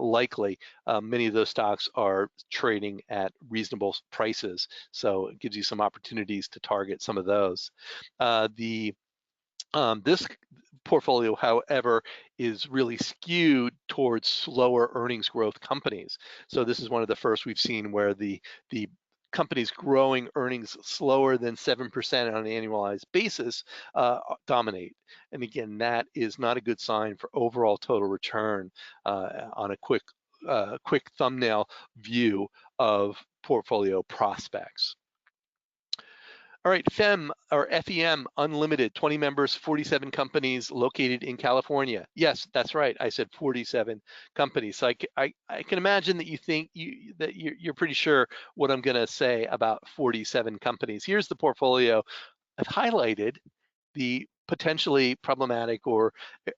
likely. Many of those stocks are trading at reasonable prices, so it gives you some opportunities to target some of those. This portfolio, however, is really skewed towards slower earnings growth companies. So this is one of the first we've seen where the companies growing earnings slower than 7% on an annualized basis dominate. And again, that is not a good sign for overall total return on a quick thumbnail view of portfolio prospects. All right, FEM or FEM Unlimited, 20 members, 47 companies located in California. Yes, that's right. I said 47 companies. So I can imagine that you think you're pretty sure what I'm going to say about 47 companies. Here's the portfolio. I've highlighted the potentially problematic or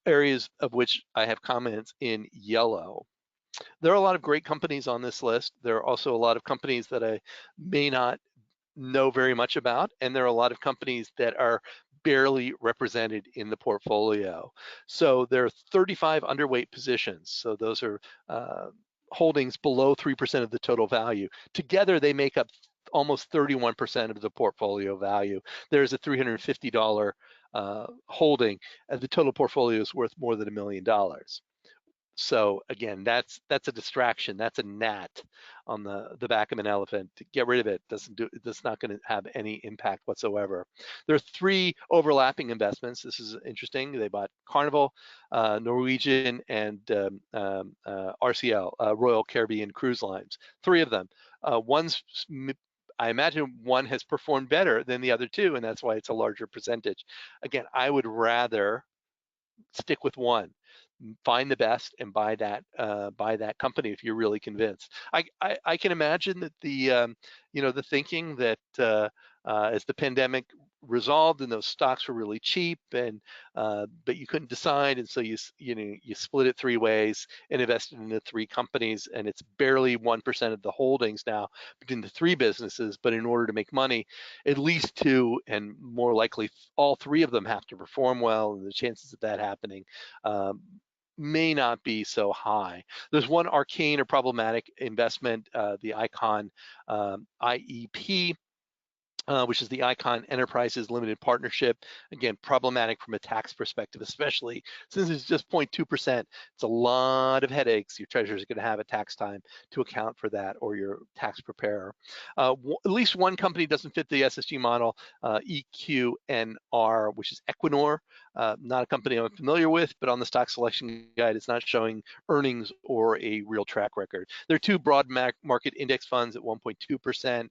areas of which I have comments in yellow. There are a lot of great companies on this list. There are also a lot of companies that I may not know very much about, and there are a lot of companies that are barely represented in the portfolio. So there are 35 underweight positions. So those are holdings below 3% of the total value. Together, they make up almost 31% of the portfolio value. There's a $350 holding, and the total portfolio is worth more than $1 million. So again, that's a distraction. That's a gnat on the back of an elephant. To get rid of it, that's not going to have any impact whatsoever. There are 3 overlapping investments. This is interesting. They bought Carnival, Norwegian, and RCL, Royal Caribbean Cruise Lines. 3 of them. I imagine one has performed better than the other 2, and that's why it's a larger percentage. Again, I would rather stick with one. Find the best and buy that company if you're really convinced. I can imagine that the thinking that as the pandemic resolved and those stocks were really cheap and but you couldn't decide, and so you split it 3 ways and invested in the 3 companies, and it's barely 1% of the holdings now between the 3 businesses. But in order to make money, at least 2 and more likely all 3 of them have to perform well, and the chances of that happening may not be so high. There's one arcane or problematic investment, the Icon IEP, which is the Icon Enterprises Limited Partnership. Again, problematic from a tax perspective, especially since it's just 0.2%. It's a lot of headaches. Your treasurer is going to have at tax time to account for that, or your tax preparer. At least one company doesn't fit the SSG model, EQNR, which is Equinor. Not a company I'm familiar with, but on the stock selection guide, it's not showing earnings or a real track record. There are 2 broad market index funds at 1.2%.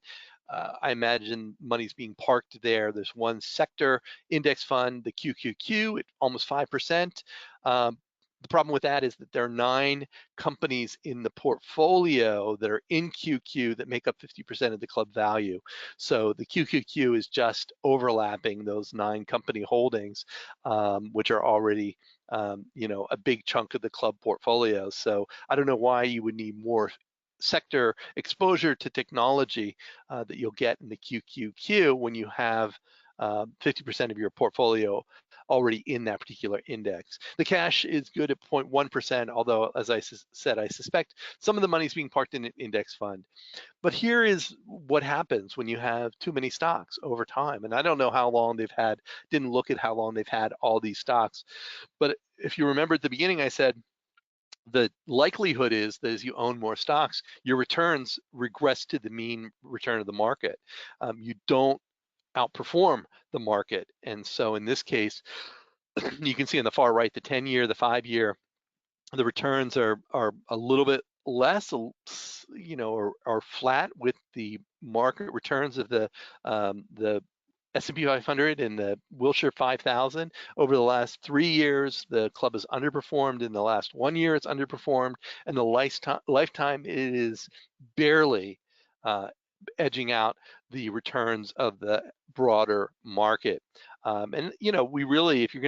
I imagine money's being parked there. There's one sector index fund, the QQQ, at almost 5%. The problem with that is that there are 9 companies in the portfolio that are in QQ that make up 50% of the club value. So the QQQ is just overlapping those 9 company holdings, which are already a big chunk of the club portfolio. So I don't know why you would need more sector exposure to technology that you'll get in the QQQ when you have 50% of your portfolio already in that particular index. The cash is good at 0.1%, although, as I said, I suspect some of the money is being parked in an index fund. But here is what happens when you have too many stocks over time. And I don't know how long they've had, didn't look at how long they've had all these stocks. But if you remember at the beginning, I said the likelihood is that as you own more stocks, your returns regress to the mean return of the market. You don't outperform the market. And so in this case, you can see on the far right, the 10-year, the 5-year, the returns are a little bit less, are flat with the market returns of the S&P 500 and the Wilshire 5000. Over the last 3 years, the club has underperformed. In the last 1 year, it's underperformed, and the lifetime it is barely edging out the returns of the broader market. And we really, if you're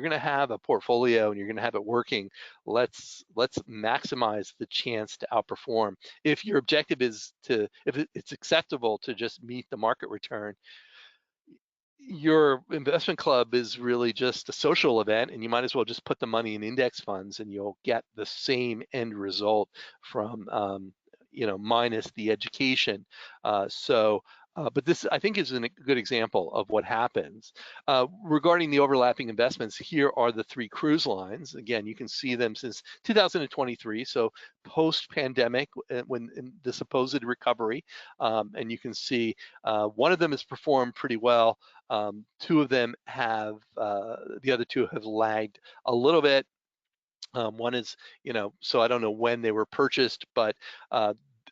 gonna have a portfolio and you're gonna have it working, let's maximize the chance to outperform. If your objective is if it's acceptable to just meet the market return, your investment club is really just a social event, and you might as well just put the money in index funds and you'll get the same end result from minus the education. But this, I think, is a good example of what happens. Regarding the overlapping investments, here are the 3 cruise lines. Again, you can see them since 2023, so post-pandemic, when in the supposed recovery. And you can see one of them has performed pretty well. 2 of them have, the other 2 have lagged a little bit. One is, so I don't know when they were purchased, but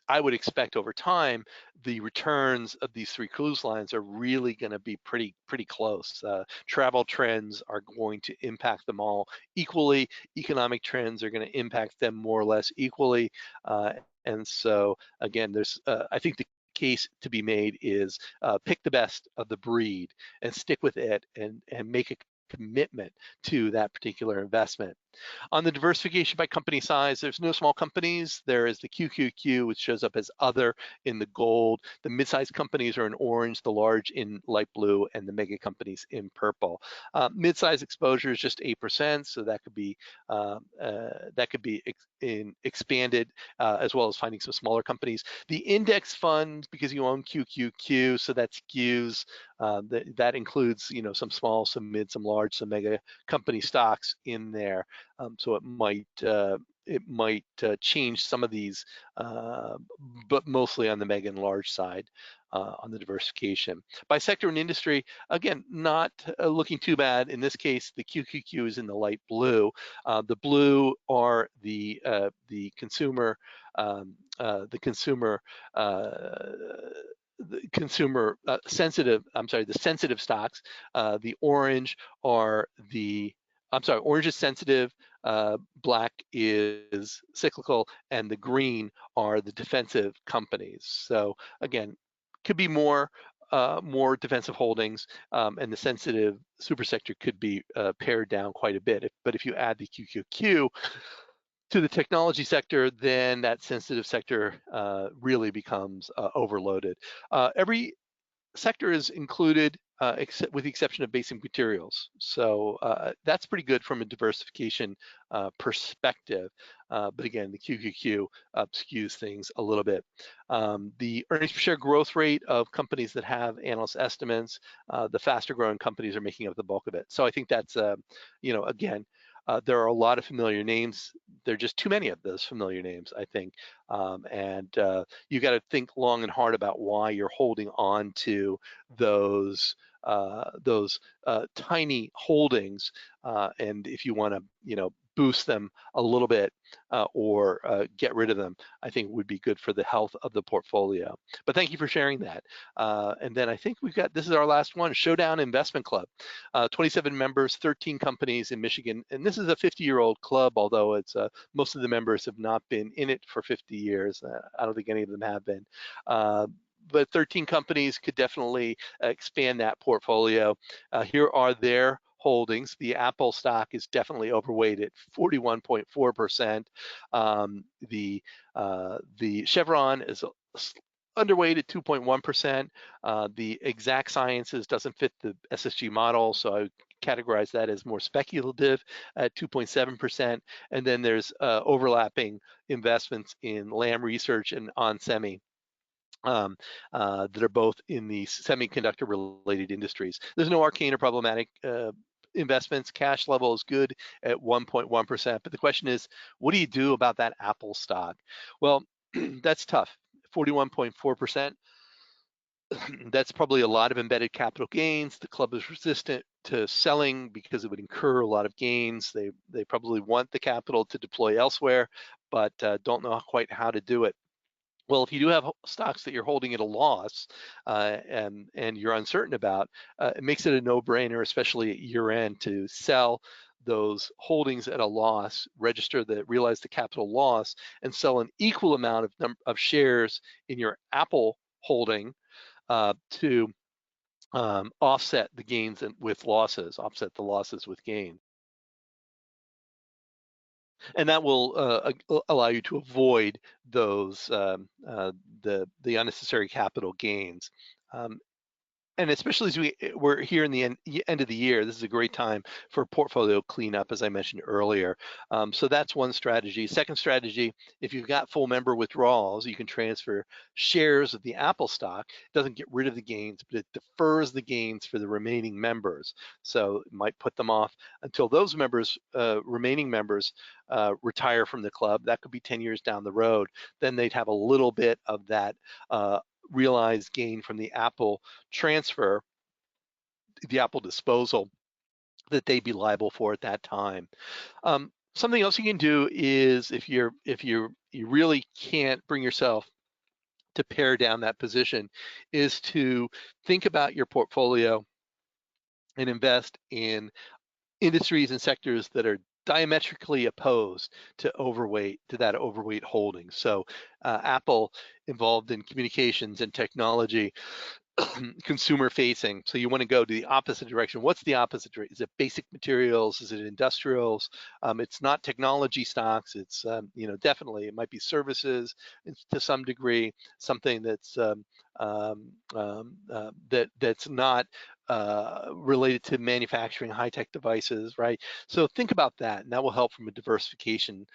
I would expect over time the returns of these 3 cruise lines are really going to be pretty close. Travel trends are going to impact them all equally. Economic trends are going to impact them more or less equally. And so again, there's I think the case to be made is pick the best of the breed and stick with it and make a commitment to that particular investment. On the diversification by company size, there's no small companies. There is the QQQ, which shows up as other in the gold. The mid-sized companies are in orange, the large in light blue, and the mega companies in purple. Mid-sized exposure is just 8%, so that could be expanded, as well as finding some smaller companies. The index fund, because you own QQQ, so that skews. That includes, some small, some mid, some large, some mega company stocks in there. So it might change some of these, but mostly on the mega and large side on the diversification. By sector and industry, again, not looking too bad. In this case, the QQQ is in the light blue. The blue are the consumer the sensitive stocks. The orange are orange is sensitive, black is cyclical, and the green are the defensive companies. So again, could be more defensive holdings, and the sensitive super sector could be pared down quite a bit. But if you add the QQQ to the technology sector, then that sensitive sector really becomes overloaded. Every sector is included, with the exception of basic materials. So that's pretty good from a diversification perspective. But again, the QQQ skews things a little bit. The earnings per share growth rate of companies that have analyst estimates, the faster growing companies are making up the bulk of it. So I think that's, again, there are a lot of familiar names. There are just too many of those familiar names, I think. And you got to think long and hard about why you're holding on to those tiny holdings. And if you want to, boost them a little bit or get rid of them, I think would be good for the health of the portfolio. But thank you for sharing that. And then I think this is our last one, Showdown Investment Club. 27 members, 13 companies in Michigan. And this is a 50-year-old club, although it's most of the members have not been in it for 50 years. I don't think any of them have been. But 13 companies could definitely expand that portfolio. Here are their holdings. The Apple stock is definitely overweight at 41.4%. The Chevron is underweight at 2.1%. The Exact Sciences doesn't fit the SSG model, so I categorize that as more speculative at 2.7%. And then there's overlapping investments in Lam Research and onsemi. That are both in the semiconductor related industries. There's no arcane or problematic investments. Cash level is good at 1.1%. But the question is, what do you do about that Apple stock? Well, that's tough. 41.4%. That's probably a lot of embedded capital gains. The club is resistant to selling because it would incur a lot of gains. They probably want the capital to deploy elsewhere, but don't know quite how to do it. Well, if you do have stocks that you're holding at a loss and you're uncertain about, it makes it a no-brainer, especially at year end, to sell those holdings at a loss, realize the capital loss, and sell an equal amount of shares in your Apple holding to offset the gains with losses, offset the losses with gain. And that will allow you to avoid those the unnecessary capital gains. And especially as we're here in the end of the year, this is a great time for portfolio cleanup, as I mentioned earlier. So that's one strategy. Second strategy, if you've got full member withdrawals, you can transfer shares of the Apple stock. It doesn't get rid of the gains, but it defers the gains for the remaining members. So it might put them off until those members, remaining members, retire from the club. That could be 10 years down the road. Then they'd have a little bit of that realized gain from the Apple transfer, the Apple disposal, that they'd be liable for at that time. Something else you can do is if you really can't bring yourself to pare down that position, is to think about your portfolio and invest in industries and sectors that are diametrically opposed to that overweight holding. So Apple involved in communications and technology, consumer facing. So you want to go to the opposite direction. What's the opposite direction? Is it basic materials? Is it industrials? It's not technology stocks. It's definitely it might be services to some degree. Something that's that's not related to manufacturing high-tech devices, right? So think about that, and that will help from a diversification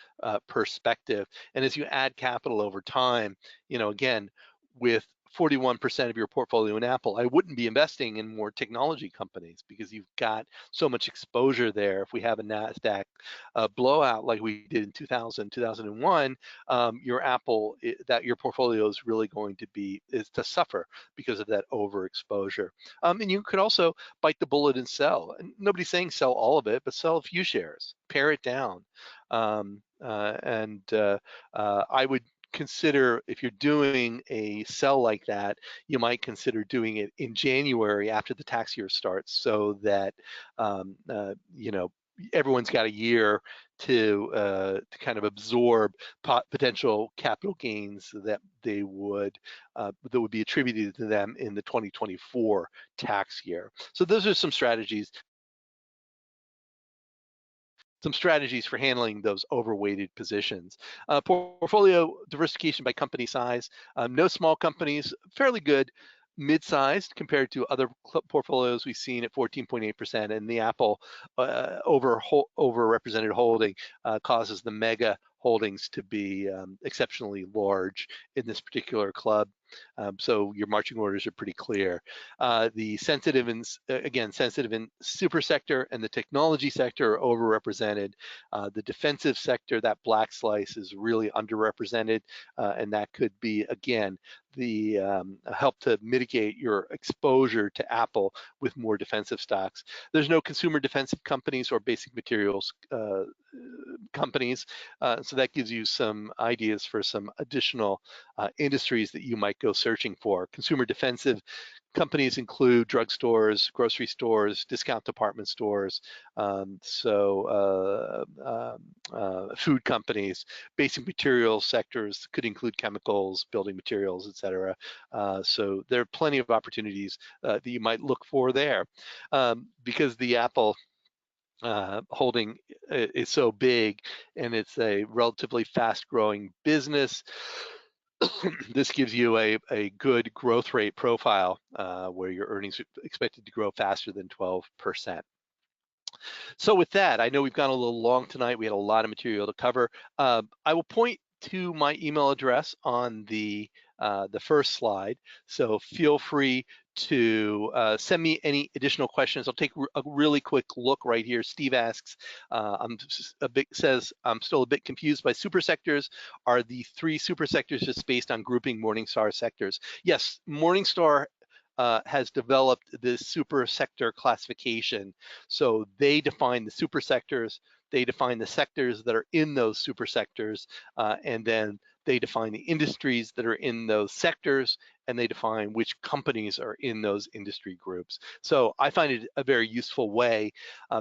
perspective. And as you add capital over time, again, with 41% of your portfolio in Apple, I wouldn't be investing in more technology companies because you've got so much exposure there. If we have a NASDAQ blowout like we did in 2000, 2001, your portfolio is really going to suffer because of that overexposure. And you could also bite the bullet and sell. And nobody's saying sell all of it, but sell a few shares, pare it down. I would consider, if you're doing a sell like that, you might consider doing it in January after the tax year starts, so that everyone's got a year to kind of absorb potential capital gains that would be attributed to them in the 2024 tax year. So those are some strategies for handling those overweighted positions. Portfolio diversification by company size. No small companies, fairly good. Mid-sized compared to other portfolios we've seen at 14.8%, and the Apple overrepresented holding causes the mega holdings to be exceptionally large in this particular club. So your marching orders are pretty clear. The sensitive and super sector and the technology sector are overrepresented. The defensive sector, that black slice, is really underrepresented, and that could be, again, the help to mitigate your exposure to Apple with more defensive stocks. There's no consumer defensive companies or basic materials companies, so that gives you some ideas for some additional industries that you might go searching for. Consumer defensive companies include drugstores, grocery stores, discount department stores, food companies. Basic materials sectors could include chemicals, building materials, etc. So there are plenty of opportunities that you might look for there, because the Apple holding is so big and it's a relatively fast-growing business. This gives you a good growth rate profile where your earnings are expected to grow faster than 12%. So with that, I know we've gone a little long tonight. We had a lot of material to cover. I will point to my email address on the first slide. So feel free to send me any additional questions. I'll take a really quick look right here. Steve asks, says, I'm still a bit confused by super sectors. Are the 3 super sectors just based on grouping Morningstar sectors? Yes, Morningstar has developed this super sector classification. So they define the super sectors, they define the sectors that are in those super sectors, and then they define the industries that are in those sectors, and they define which companies are in those industry groups. So I find it a very useful way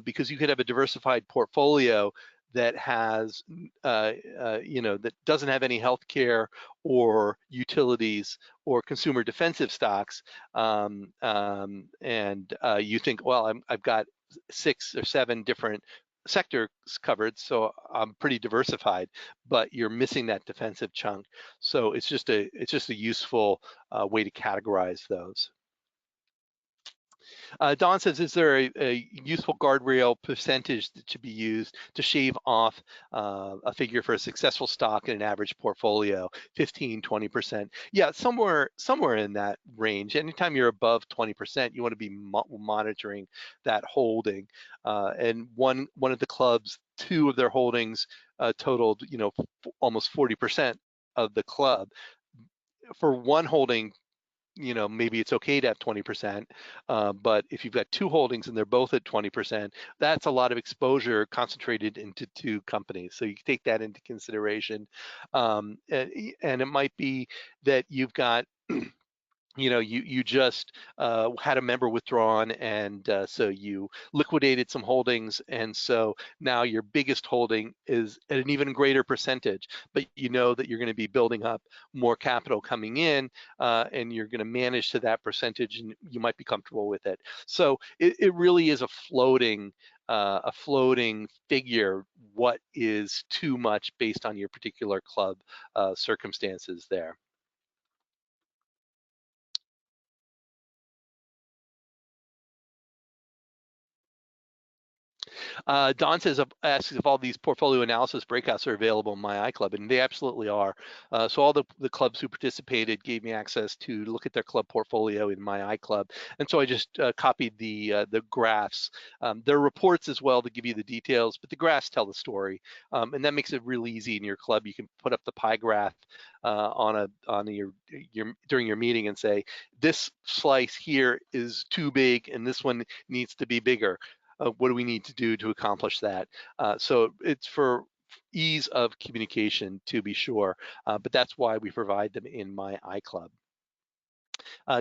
because you could have a diversified portfolio that has, that doesn't have any healthcare or utilities or consumer defensive stocks, and you think, well, I've got 6 or 7 different sectors covered, so I'm pretty diversified, but you're missing that defensive chunk. So it's just a useful way to categorize those. Don says, is there a useful guardrail percentage that should be used to shave off a figure for a successful stock in an average portfolio, 15, 20%? Yeah, somewhere in that range. Anytime you're above 20%, you want to be monitoring that holding. And one of the clubs, 2 of their holdings totaled, almost 40% of the club. For one holding, maybe it's okay to have 20%, but if you've got 2 holdings and they're both at 20%, that's a lot of exposure concentrated into 2 companies. So you can take that into consideration. And it might be that you've got you just had a member withdrawn, and so you liquidated some holdings, and so now your biggest holding is at an even greater percentage, but you know that you're going to be building up more capital coming in, and you're going to manage to that percentage, and you might be comfortable with it. So it really is a floating figure, what is too much based on your particular club circumstances there. Don asks if all these portfolio analysis breakouts are available in myICLUB, and they absolutely are. So all the clubs who participated gave me access to look at their club portfolio in myICLUB, and so I just copied the graphs. There are reports as well to give you the details, but the graphs tell the story, and that makes it really easy in your club. You can put up the pie graph on your during your meeting and say, this slice here is too big, and this one needs to be bigger. What do we need to do to accomplish that? So it's for ease of communication, to be sure, but that's why we provide them in myICLUB.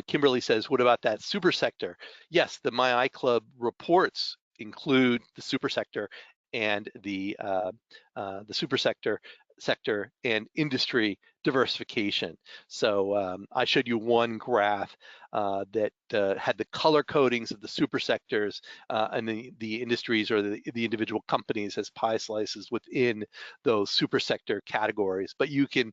Kimberly says, what about that super sector? Yes, the myICLUB reports include the super sector and the super sector and industry diversification. So I showed you one graph that had the color codings of the super sectors and the industries or the individual companies as pie slices within those super sector categories. But you can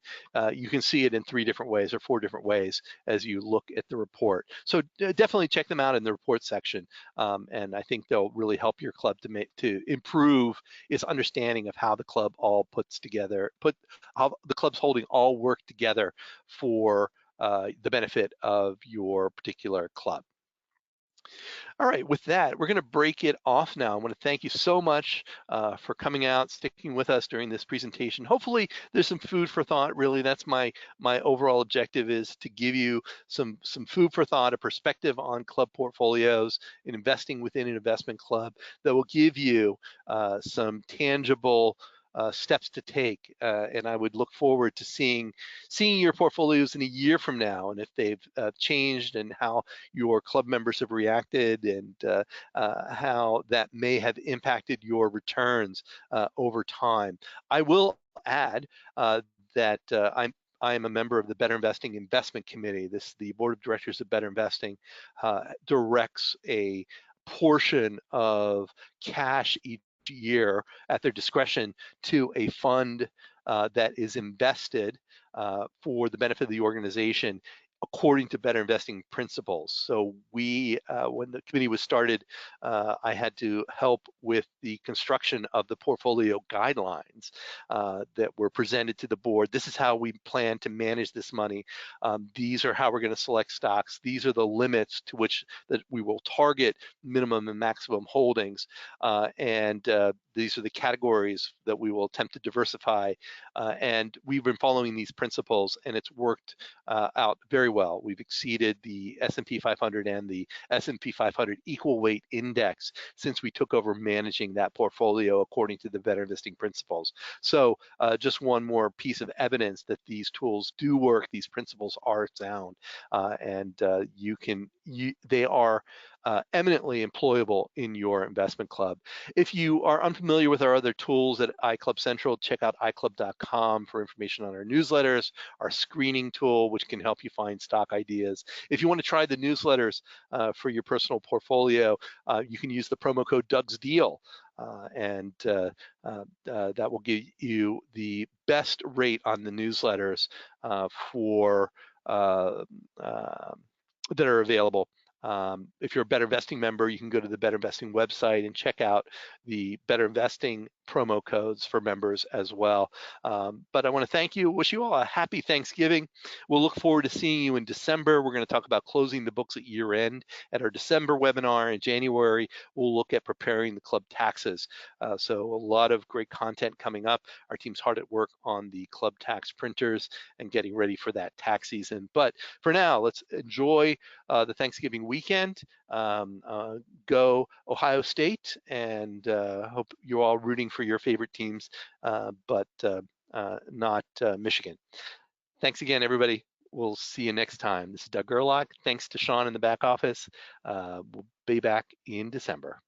see it in 3 different ways or 4 different ways as you look at the report. So definitely check them out in the report section, and I think they'll really help your club to improve its understanding of how the club all how the club's holding all work together for the benefit of your particular club. All right, with that, we're going to break it off now. I want to thank you so much for coming out, sticking with us during this presentation. Hopefully there's some food for thought. Really, that's my overall objective, is to give you some food for thought, a perspective on club portfolios and investing within an investment club that will give you some tangible steps to take, and I would look forward to seeing your portfolios in a year from now, and if they've changed, and how your club members have reacted, and how that may have impacted your returns over time. I will add that I am a member of the BetterInvesting Investment Committee. The board of directors of BetterInvesting directs a portion of cash each year at their discretion to a fund that is invested for the benefit of the organization according to better investing principles. So we, when the committee was started, I had to help with the construction of the portfolio guidelines that were presented to the board. This is how we plan to manage this money. These are how we're going to select stocks. These are the limits to which that we will target minimum and maximum holdings. And these are the categories that we will attempt to diversify. And we've been following these principles, and it's worked out very well. We've exceeded the S&P 500 and the S&P 500 equal weight index since we took over managing that portfolio according to the better investing principles. So just one more piece of evidence that these tools do work, these principles are sound, and they are eminently employable in your investment club. If you are unfamiliar with our other tools at iClub Central, check out iClub.com for information on our newsletters, our screening tool, which can help you find stock ideas. If you want to try the newsletters for your personal portfolio, you can use the promo code Doug's Deal. And that will give you the best rate on the newsletters that are available. If you're a Better Investing member, you can go to the Better Investing website and check out the Better Investing promo codes for members as well. But I want to thank you, wish you all a happy Thanksgiving. We'll look forward to seeing you in December. We're going to talk about closing the books at year end at our December webinar. In January, we'll look at preparing the club taxes. So a lot of great content coming up. Our team's hard at work on the club tax printers and getting ready for that tax season. But for now, let's enjoy the Thanksgiving weekend. Go Ohio State, and hope you're all rooting for your favorite teams, but not Michigan. Thanks again, everybody. We'll see you next time. This is Doug Gerlach. Thanks to Sean in the back office. We'll be back in December.